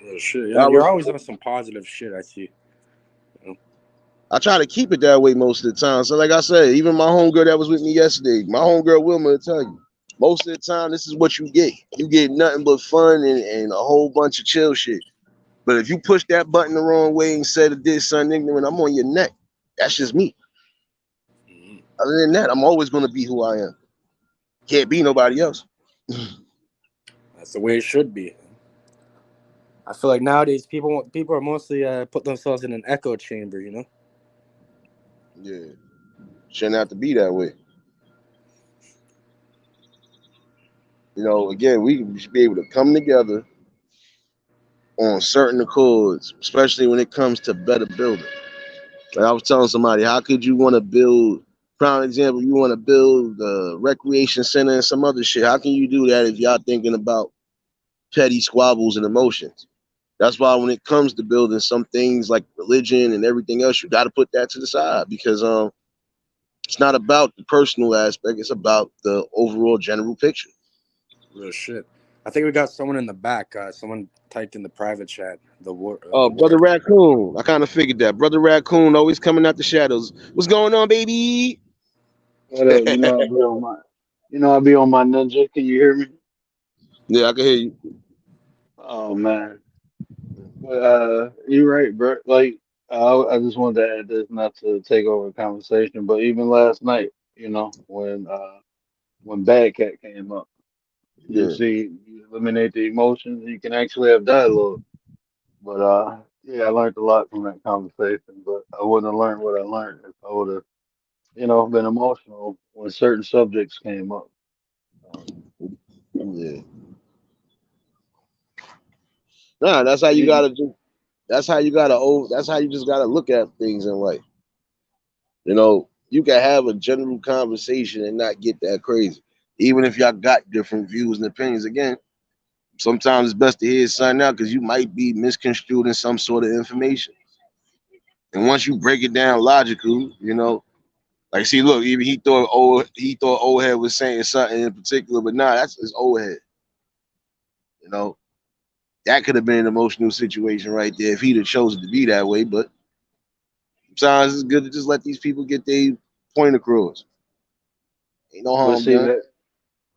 Oh, shit. I, Yeah, you're always on some positive shit, I see. I try to keep it that way most of the time. So like I said, even my homegirl that was with me yesterday, my homegirl Wilma will tell you, most of the time this is what you get. You get nothing but fun and a whole bunch of chill shit. But if you push that button the wrong way and said or did something ignorant, I'm on your neck. That's just me. Mm-hmm. Other than that, I'm always gonna be who I am. Can't be nobody else. That's the way it should be. I feel like nowadays people are mostly put themselves in an echo chamber, you know? Yeah. Shouldn't have to be that way. You know, again, we should be able to come together on certain accords, especially when it comes to better building. Like I was telling somebody, how could you want to build, prime example, you want to build a recreation center and some other shit. How can you do that if y'all thinking about petty squabbles and emotions? That's why when it comes to building some things like religion and everything else, you got to put that to the side because it's not about the personal aspect. It's about the overall general picture. Real shit. I think we got someone in the back. Someone typed in the private chat Oh, the brother word. Raccoon. I kind of figured that. Brother Raccoon always coming out the shadows. What's going on, baby? What up? You know I be on my ninja. Can you hear me? Yeah, I can hear you. Oh man, but you're right, bro. Like I just wanted to add this, not to take over the conversation, but even last night, when Bad Cat came up, you Yeah. see, you eliminate the emotions, you can actually have dialogue. But yeah, I learned a lot from that conversation. But I wouldn't have learned what I learned if I would have, been emotional when certain subjects came up. Um, Yeah. Nah, that's how you you, gotta do. That's how you gotta. That's how you just gotta look at things in life. You can have a general conversation and not get that crazy, even if y'all got different views and opinions. Again, sometimes it's best to hear something out because you might be misconstrued in some sort of information. And once you break it down logical, like see, look, even he thought old head was saying something in particular, but nah, that's his old head. You know, that could have been an emotional situation right there if he'd have chosen to be that way. But sometimes it's good to just let these people get their point across. Ain't no but harm see done. that.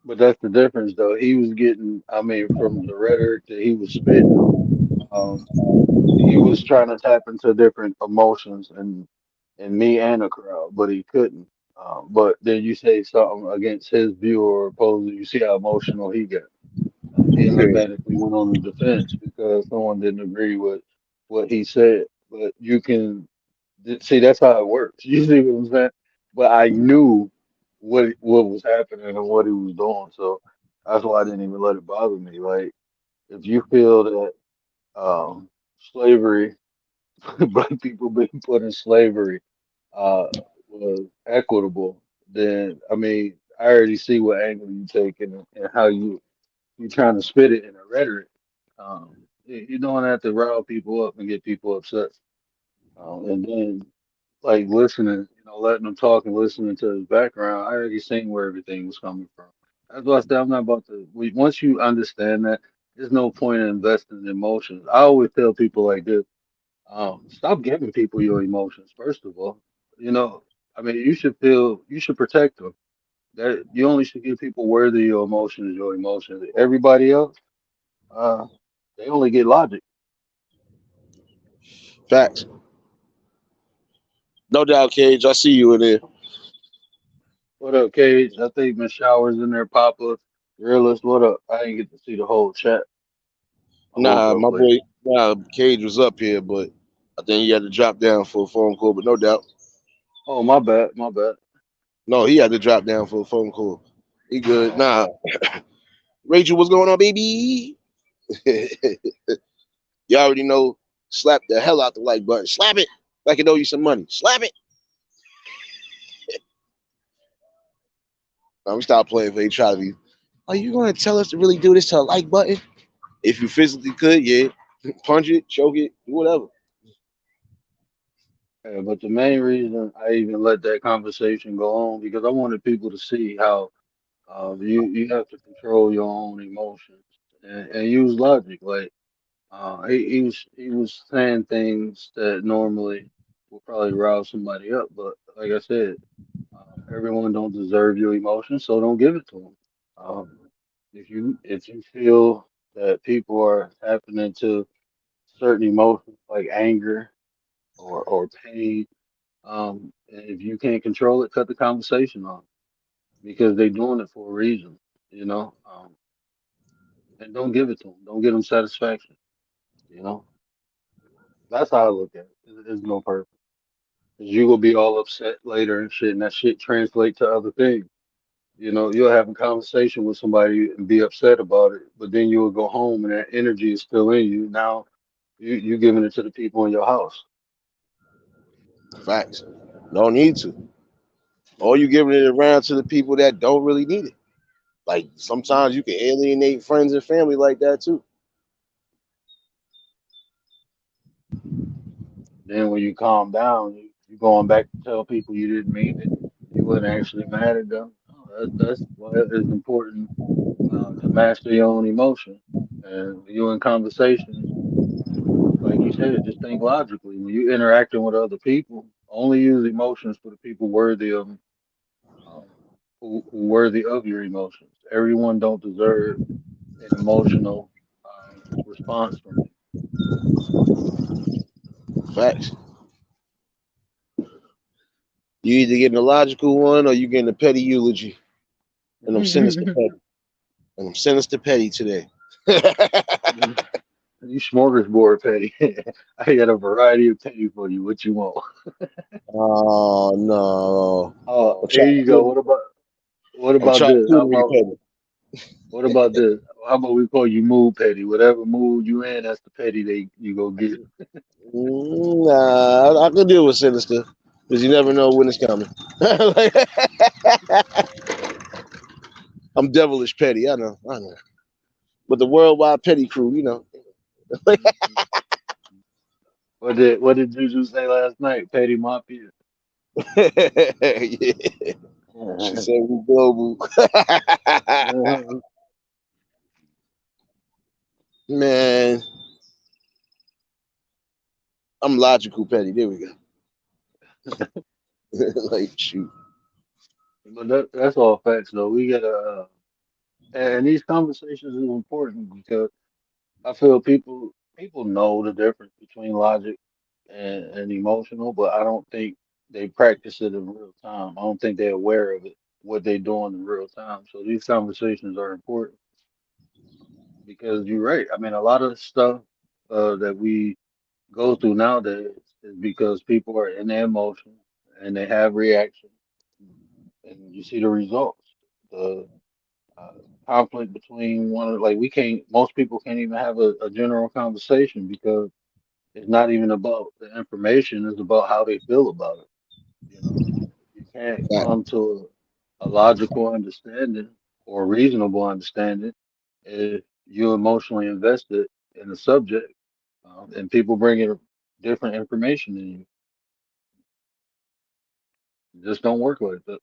But that's the difference, though. He was getting, I mean, from the rhetoric that he was spitting, um, he was trying to tap into different emotions and me and the crowd, but he couldn't. But then you say something against his view or opposed, you see how emotional he got. He Yeah. automatically went on the defense because someone didn't agree with what he said. But you can see that's how it works. You see what I'm saying? But I knew what was happening and what he was doing, so that's why I didn't even let it bother me. Like if you feel that slavery, black people being put in slavery, uh, was equitable, then I mean I already see what angle you take and how you trying to spit it in a rhetoric. You don't have to rile people up and get people upset. And then like listening, letting them talk and listening to his background, I already seen where everything was coming from. That's why I said I'm not about to. Once you understand that, there's no point in investing in emotions. I always tell people like this: stop giving people your emotions. First of all, you know, I mean, you should protect them. That you only should give people worthy of your emotions, your emotions. Everybody else, uh, they only get logic. Facts. No doubt, Cage. I see you in there. What up, Cage? I think Miss Showers in there, Papa, Realist. What up? I didn't get to see the whole chat. I woke Nah, up my late. boy, nah, Cage was up here, but I think he had to drop down for a phone call. But no doubt, Oh, my bad, my bad. no, he had to drop down for a phone call. He good. Oh, Nah, Rachel, what's going on, baby? You already know. Slap the hell out the like button. Slap it like it owe you some money. Slap it. Now we stop playing for try to be. Are you gonna tell us to really do this to a like button? If you physically could, yeah. Punch it, choke it, do whatever. yeah, but the main reason I even let that conversation go on because I wanted people to see how you have to control your own emotions and use logic. Like he was saying things that normally would probably rile somebody up, but like I said, everyone don't deserve your emotions, so don't give it to them. Um, if you feel that people are tapping into certain emotions like anger or pain, and if you can't control it, cut the conversation off because they're doing it for a reason, you know. And don't give it to them. Don't give them satisfaction. You know, that's how I look at it. There's no purpose. 'Cause you will be all upset later and shit, and that shit translate to other things. You'll have a conversation with somebody and be upset about it, but then you'll go home and that energy is still in you. Now you giving it to the people in your house. Facts. No need to. Or you giving it around to the people that don't really need it. Like sometimes you can alienate friends and family like that too. Then when you calm down, you going back to tell people you didn't mean it. You wasn't actually mad at them. Oh, that's why it's important. to master your own emotion. And when you're in conversations, like you said, just think logically. When you're interacting with other people, only use emotions for the people worthy of um, who worthy of your emotions. Everyone don't deserve an emotional response from you. Facts. You either getting a logical one or you getting a petty eulogy. And I'm sinister petty. And I'm sinister petty today. You smorgasbord petty. I got a variety of petty for you. What you want? Oh no. Oh, I'm here you go. trying What I'm about this? charcuterie petty. What about this? How about we call you mood petty? Whatever mood you in, that's the petty they you go get. Nah, I can deal with sinister. Because you never know when it's coming. Like, I'm devilish petty, I know. But the worldwide petty crew, you know. What did Juju say last night? Petty Mafia. Yeah. She said we global. Man, I'm logical petty. There we go. Like shoot. But that's all facts though. We gotta and these conversations is important because I feel people know the difference between logic and emotional, but I don't think they practice it in real time. I don't think they're aware of it, what they're doing in real time. So these conversations are important because you're right. I mean, a lot of the stuff that we go through nowadays is because people are in their emotions and they have reactions, and you see the results. The uh, conflict between one of like we can't most people can't even have a general conversation because it's not even about the information, it's about how they feel about it. You know, you can't Fact. come to a logical understanding or reasonable understanding if you're emotionally invested in the subject, and people bring in different information than you. It just don't work like that.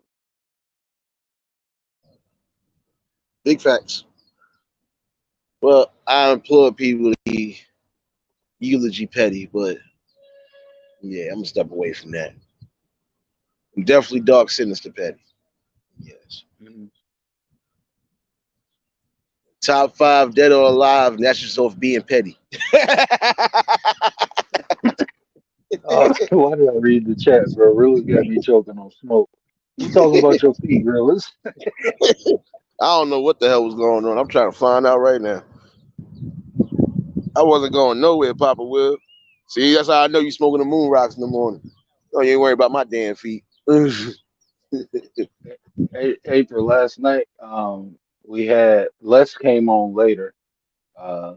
Big facts. Well, I implore people to be eulogy petty, but yeah, I'm gonna step away from that. I'm definitely dark sinister petty. Yes. Mhm. Top 5 dead or alive, and that's just off being petty. Oh, why did I read the chat, bro? Realist got me choking on smoke. You talking about your feet, Realist? I don't know what the hell was going on. I'm trying to find out right now. I wasn't going nowhere, Papa Will. See, that's how I know you smoking the moon rocks in the morning. Oh, you ain't worried about my damn feet. April, last night, we had Les came on later. Uh,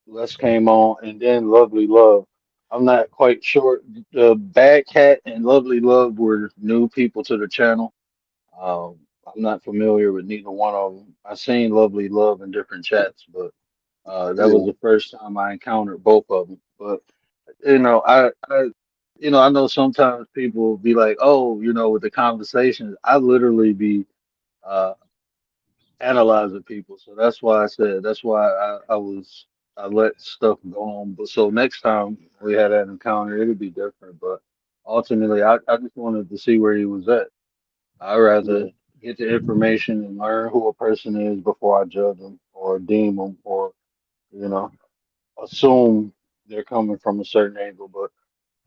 Les came on, and then Lovely Love. I'm not quite sure. The Bad Cat and Lovely Love were new people to the channel. I'm not familiar with neither one of them. I seen Lovely Love in different chats, but that was Yeah, the first time I encountered both of them. But I know sometimes people be like, oh, with the conversations, I literally be uh, analyzing people. So that's why I said that's why I let stuff go on. But so next time we had that encounter, it'd be different. But ultimately, I just wanted to see where he was at. I yeah. rather get the information and learn who a person is before I judge them or deem them or you know assume they're coming from a certain angle. But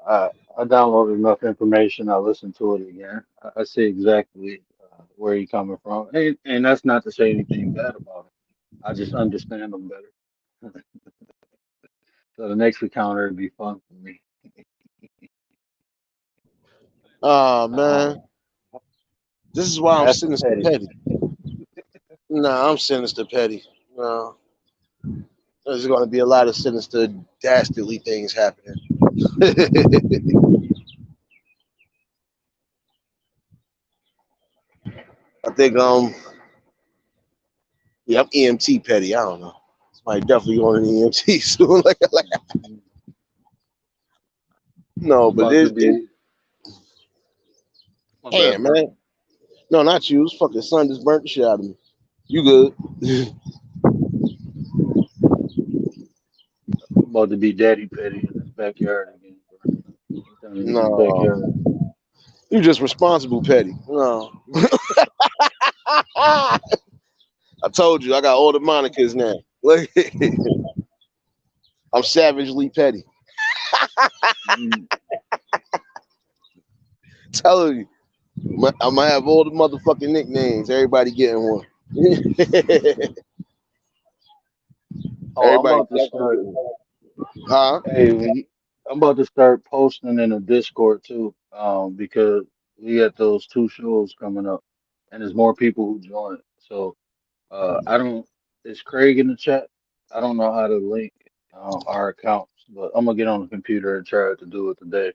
I I downloaded enough information. I listened to it again. I see exactly where he's coming from, and that's not to say anything bad about him. I just understand them better. So the next encounter would be fun for me. Oh Uh, man, this is why I'm that's the sinister petty. petty. Nah, I'm sinister petty. No, there's going to be a lot of sinister, dastardly things happening. I think yeah, I'm EMT petty. I don't know. Somebody definitely going to EMT soon. Like no, I'm but about to it be. My bad, damn bro. man. No, not you. This fucking sun just burnt the shit out of me. You good? I'm about to be daddy petty in this backyard again, bro. I'm trying to get this No, backyard. you just responsible petty. No, I told you I got all the monikers now. Look, I'm savagely petty. Mm, Telling you, I'm gonna have all the motherfucking nicknames. Everybody getting one. Oh, I'm Everybody about to definitely start. getting one. Huh? Hey, I'm about to start posting in the Discord too, because we got those two shows coming up, and there's more people who join. So, I don't. Is Craig in the chat? I don't know how to link our accounts, but I'm gonna get on the computer and try to do it today,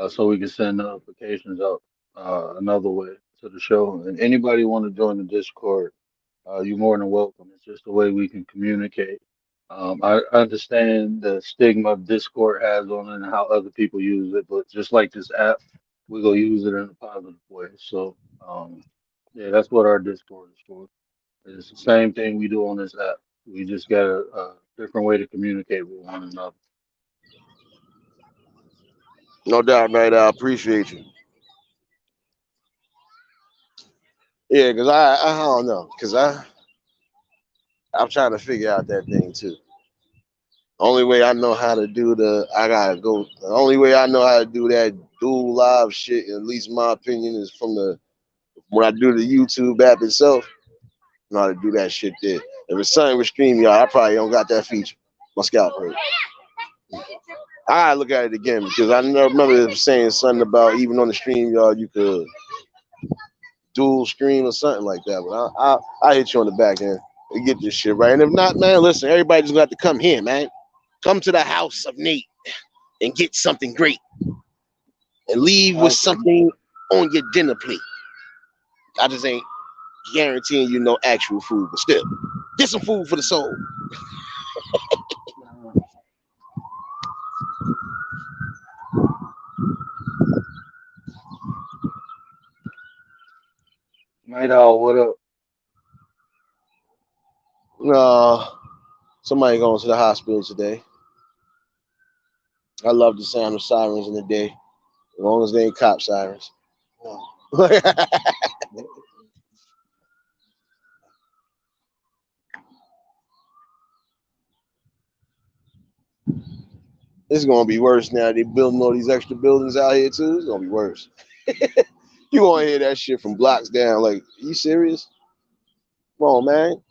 so we can send notifications out another way to the show. And anybody want to join the Discord, you're more than welcome. It's just the way we can communicate. I understand the stigma Discord has on it and how other people use it, but just like this app, we gonna use it in a positive way. So, yeah, that's what our Discord is for. It's the same thing we do on this app. We just got a different way to communicate with one another. No doubt, man. I appreciate you. Yeah, cause I don't know, cause I'm trying to figure out that thing too. Only way I know how to do I gotta go. The only way I know how to do that dual live shit, at least in my opinion, is from when I do the YouTube app itself. I know how to do that shit there. If it's something with StreamYard, I probably don't got that feature. My scalp hurt. I gotta look at it again because I remember it saying something about even on the StreamYard you could dual stream or something like that. But I hit you on the back end and get this shit right. And if not, man, listen, everybody just got to come here, man. Come to the house of Nate and get something great and leave with Awesome. something on your dinner plate. I just ain't guaranteeing you no actual food, but still, get some food for the soul. Night Owl, what up? Somebody going to the hospital today. I love the sound of sirens in the day, as long as they ain't cop sirens. It's gonna be worse now. They building all these extra buildings out here too. It's gonna be worse. You gonna hear that shit from blocks down. Like, are you serious? Come on, man.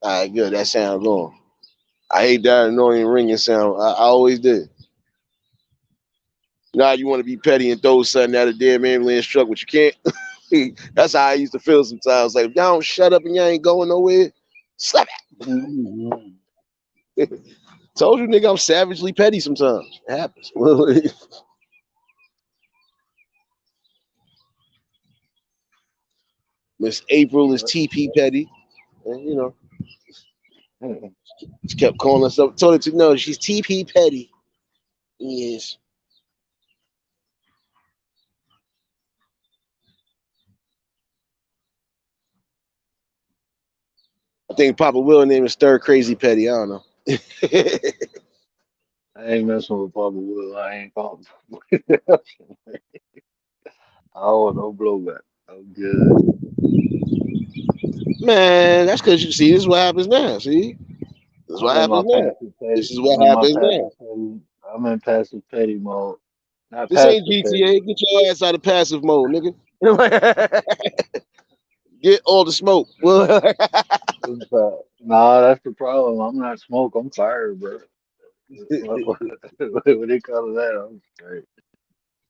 All right, good. That sound going. I hate that annoying ringing sound. I always did. Now you want to be petty and throw something at a dead ambulance truck, but you can't. That's how I used to feel sometimes. Like, if y'all don't shut up and y'all ain't going nowhere, slap Mhm. it. Told you, nigga, I'm savagely petty sometimes. It happens. Miss April is TP petty. And, she kept calling herself, told her to know she's TP petty. Yes. I think Papa Will name is Stir Crazy Petty. I don't know. I ain't messing with Papa Will. I ain't calling. Oh, no blowback. I'm good. Man, that's because you see, this is what happens now. See? This is what I'm in my happens now. passive petty. This is I'm what in my happens now. passive petty. I'm in passive petty mode. Not This ain't passive petty. GTA. Get your ass out of passive mode, nigga. Get all the smoke. Nah, that's the problem. I'm not smoke. I'm fired, bro. When it comes to that, I'm straight.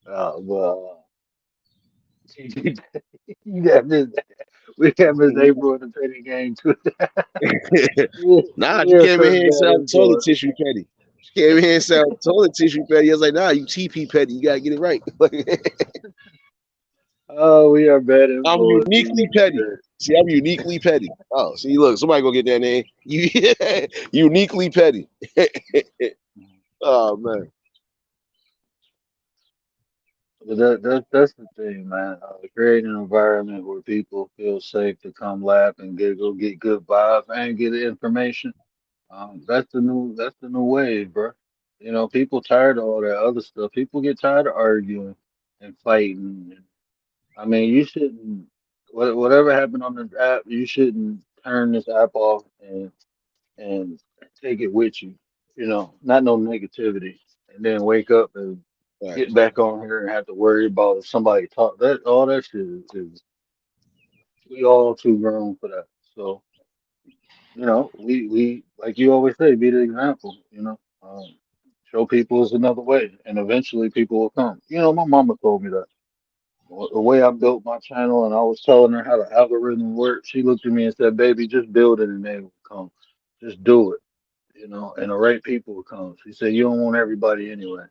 But you got Miss, we got Miss April in the petty game too. Yeah, Nah, she yeah, came in cuss here and bad said I'm as toilet boy. tissue petty. She came in here and said I'm toilet tissue petty. I was like, nah, you TP petty. You gotta get it right. Oh, we are bad I'm influences. uniquely petty. See, I'm uniquely petty. Oh, see, look, somebody go get that name. You uniquely petty. Oh man. But that's the thing, man. Create an environment where people feel safe to come laugh and giggle, get good vibes, and get information. That's the new wave, bro. You know, people tired of all that other stuff. People get tired of arguing and fighting. I mean, you shouldn't. Whatever happened on this app, you shouldn't turn this app off and take it with you. You know, not no negativity, and then wake up and get Facts. back on here and have to worry about if somebody talk that all that shit is we all too grown for that. So you know, we like you always say, be the example. You know, show people is another way, and eventually people will come. You know, my mama told me that. The way I built my channel, and I was telling her how the algorithm works. She looked at me and said, "Baby, just build it, and they will come. Just do it." You know, and the right people will come. She said, "You don't want everybody anyway.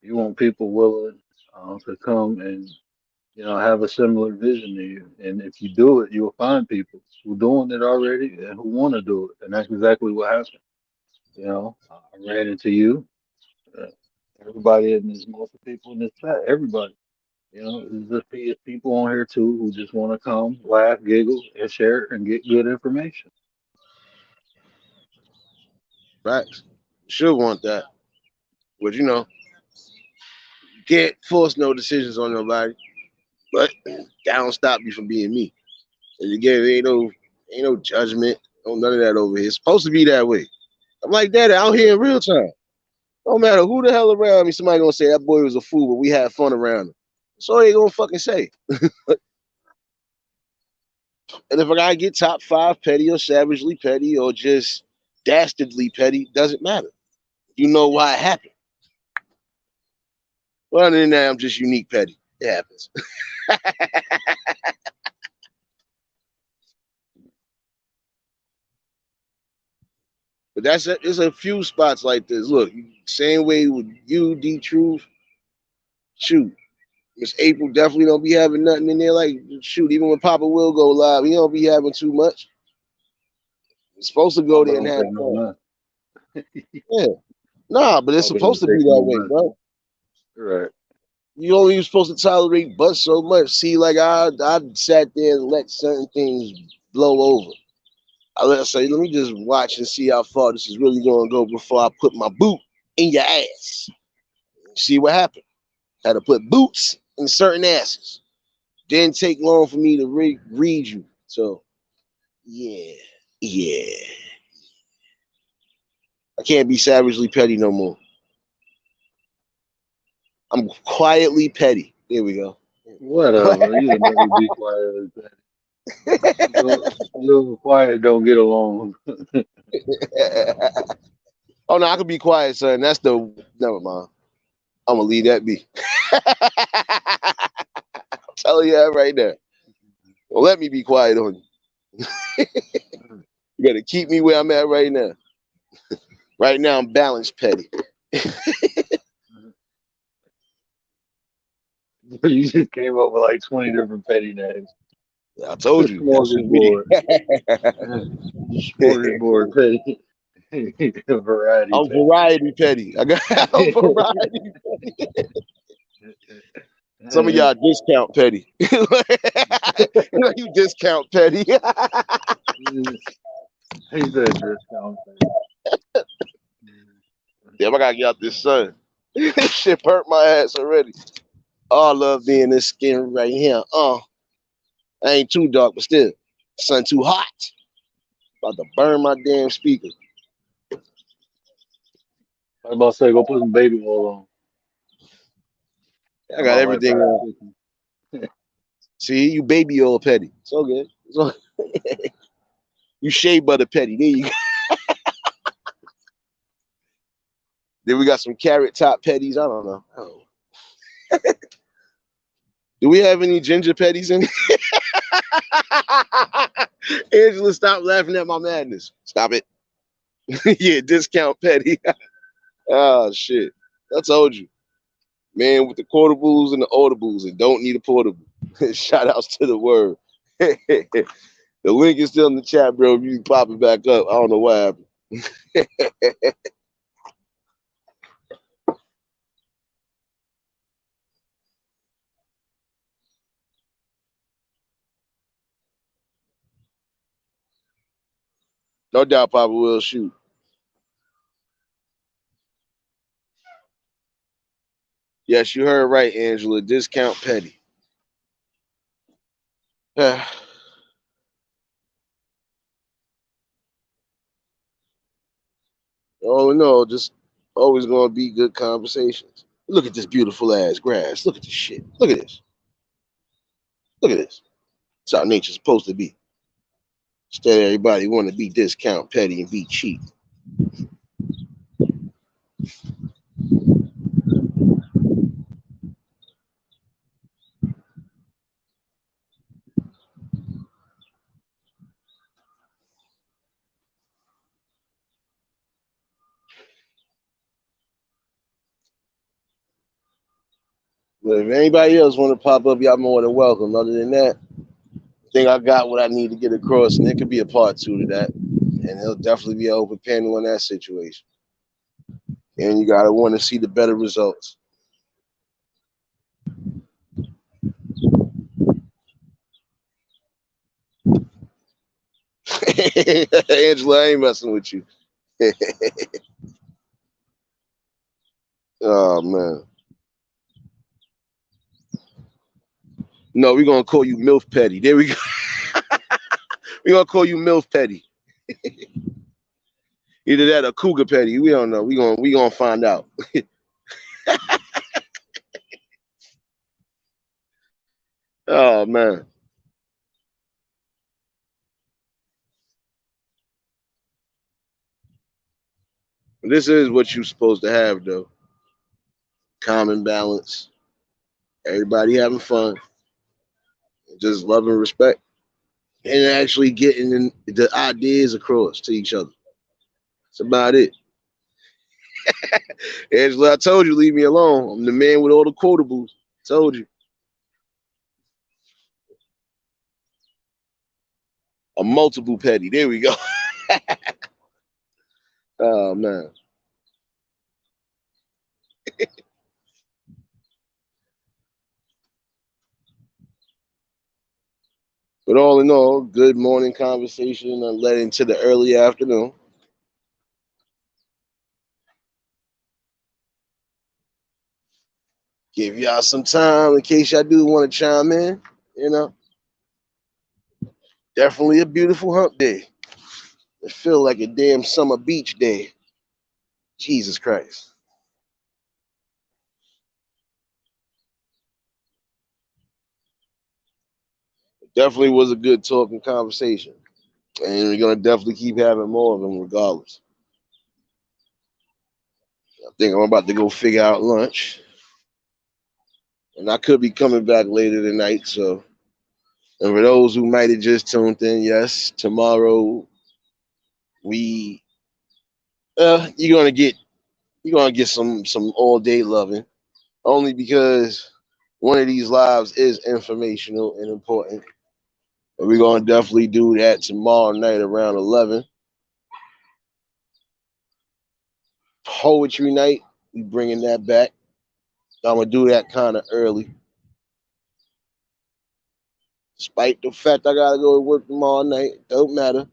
You want people willing to come and have a similar vision to you. And if you do it, you'll find people who doing it already and who want to do it. And that's exactly what happened. I ran into you, uh, everybody in this, most of the people in this chat, everybody. There's just people on here too who just want to come, laugh, giggle, and share and get good information. Facts. Should want that. But can't force no decisions on nobody. But that don't stop me from being me. And again, ain't no judgment, no none of that over here. It's supposed to be that way. I'm like that out here in real time. No matter who the hell around me, somebody gonna say that boy was a fool, but we had fun around him. That's all they gonna fucking say. And if I gotta get top 5 petty or savagely petty or just dastardly petty, doesn't matter. You know why it happened. Well, other than that, I'm just unique petty. It happens. But there's a few spots like this. Look, same way with you, D Truth. Shoot, Miss April definitely don't be having nothing in there. Like, shoot, even when Papa will go live, he don't be having too much. He's supposed to go Papa there and don't have take no fun. mess. Yeah. Nah, but it's Papa don't supposed to be take that no way, mess. bro. Right. You only supposed to tolerate but so much. See, like I sat there and let certain things blow over. I say, let me just watch and see how far this is really gonna go before I put my boot in your ass. See what happened. Had to put boots in certain asses. Didn't take long for me to read you. So yeah, yeah. I can't be savagely petty no more. I'm quietly petty. There we go. Whatever. You'll never be quiet like that. You quiet don't get along. Oh no, I could be quiet, son. That's the never mind. I'm gonna leave that be. I'm telling you that right now. Don't let me be quiet on you. You gotta keep me where I'm at right now. Right now, I'm balanced petty. You just came up with like 20 different petty names. I told you, that's just me. Smorgasbord. Smorgasbord petty. Variety I'm petty. variety petty. I got I'm variety. Some of y'all discount petty. You discount petty. He said discount petty. Damn, I gotta get out this sun. This shit hurt my ass already. Oh, I love being this skin right here. I ain't too dark, but still, sun too hot. About to burn my damn speaker. I was about to say, go put some baby oil on. I I'm got out right everything past on. the kitchen. See, you baby oil petty. It's all good. You shea butter petty. There you go. Then we got some carrot top petties. I don't know. Oh. Do we have any ginger petties in here? Angela, stop laughing at my madness. Stop it. Yeah, discount petty. Oh, shit. I told you. Man with the quartables and the audibles and don't need a portable. Shout outs to the word. The link is still in the chat, bro. If you can pop it back up. I don't know what happened. No doubt Papa will shoot. Yes, you heard right, Angela. Discount Petty. Oh no, just always gonna be good conversations. Look at this beautiful ass grass. Look at this shit. Look at this. Look at this. It's how nature's supposed to be. Instead, everybody want to be discount petty and be cheap. But if anybody else want to pop up, y'all more than welcome. Other than that, I think I got what I need to get across, and there could be a part two to that. And it'll definitely be an open panel on that situation. And you gotta want to see the better results. Angela, I ain't messing with you. Oh man. No, we're gonna call you MILF Petty. There we go. We're gonna call you MILF Petty. Either that or Cougar Petty. We don't know. We gonna find out. Oh man. This is what you're supposed to have though. Common balance. Everybody having fun. Just love and respect. And actually getting the ideas across to each other. That's about it. Angela, I told you, leave me alone. I'm the man with all the quotables. Told you. A multiple petty. There we go. Oh man. But all in all, good morning conversation and led into the early afternoon. Give y'all some time in case y'all do want to chime in. You know, definitely a beautiful hump day. It feel like a damn summer beach day. Jesus Christ. Definitely was a good talking conversation. And we're gonna definitely keep having more of them regardless. I think I'm about to go figure out lunch. And I could be coming back later tonight, so and for those who might have just tuned in, yes, tomorrow we you're gonna get some all day loving. Only because one of these lives is informational and important. And we're gonna definitely do that tomorrow night around 11. Poetry night, we bringing that back. I'm gonna do that kind of early. Despite the fact I gotta go to work tomorrow night, don't matter.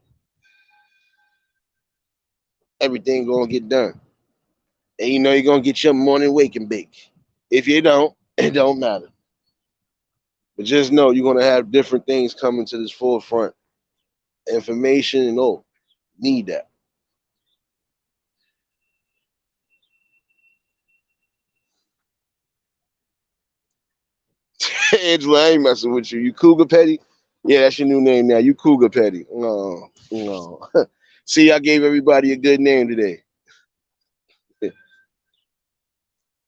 Everything gonna get done. And you know you're gonna get your morning wake and bake. If you don't, it don't matter. But just know you're gonna have different things coming to this forefront. Information and all. Need that. Angela, I ain't messing with you. You Cougar Petty? Yeah, that's your new name now. You Cougar Petty. No, no. See, I gave everybody a good name today.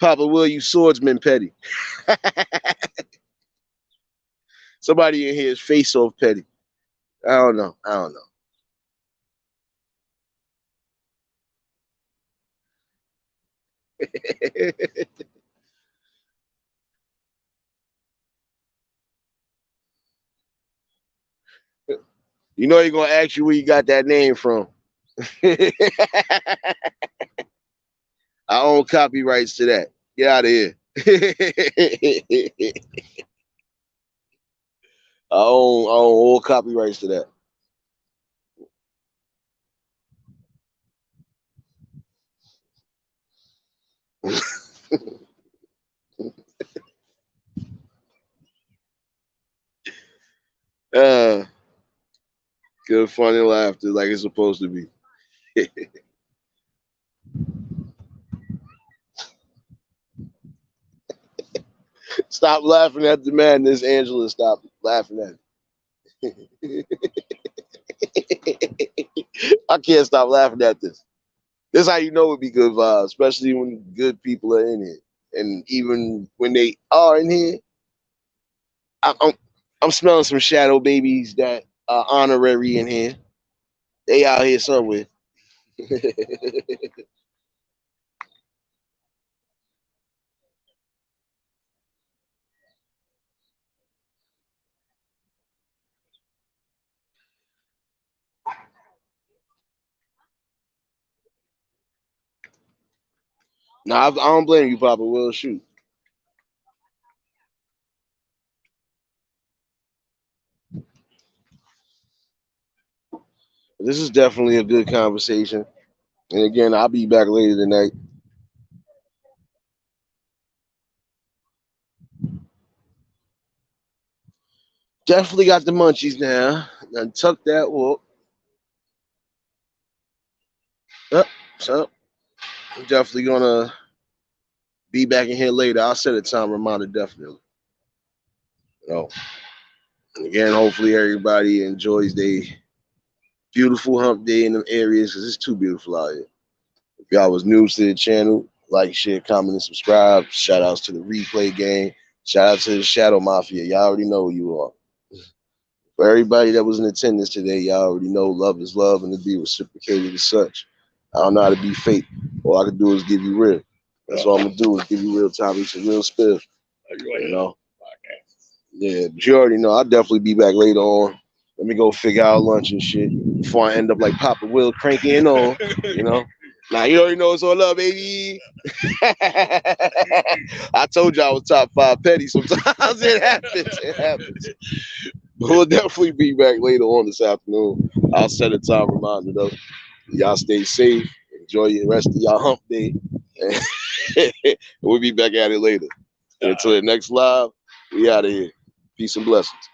Papa Will, you Swordsman Petty. Somebody in here is Face Off Petty. I don't know. I don't know. You know you're gonna ask you where you got that name from. I own copyrights to that. Get out of here. I own all copyrights to that. Good fun and laughter like it's supposed to be. Stop laughing at the madness, Angela. Stop laughing at it. I can't stop laughing at this. This is how you know it be good vibes, especially when good people are in it. And even when they are in here, I'm smelling some shadow babies that are honorary in here. They out here somewhere. Nah, I don't blame you, Papa Will. Shoot. This is definitely a good conversation. And again, I'll be back later tonight. Definitely got the munchies now. Now tuck that walk. So I'm definitely gonna be back in here later. I'll set a time reminder definitely. So again, hopefully everybody enjoys their beautiful hump day in them areas because it's too beautiful out here. If y'all was new to the channel, like, share, comment, and subscribe. Shout outs to the replay game. Shout out to the Shadow Mafia. Y'all already know who you are. For everybody that was in attendance today, y'all already know love is love and to be reciprocated as such. I don't know how to be fake. All I can do is give you real. That's all I'm gonna do is give you real topics and real spill. You know? Yeah, but you already know. I'll definitely be back later on. Let me go figure out lunch and shit before I end up like Papa Will cranking on. You know? Now you already know it's all up, baby. I told you I was top 5 petty. Sometimes it happens. It happens. But we'll definitely be back later on this afternoon. I'll set a time reminder though. Y'all stay safe. Enjoy the rest of y'all hump day. We'll be back at it later. Until the next live, we out of here. Peace and blessings.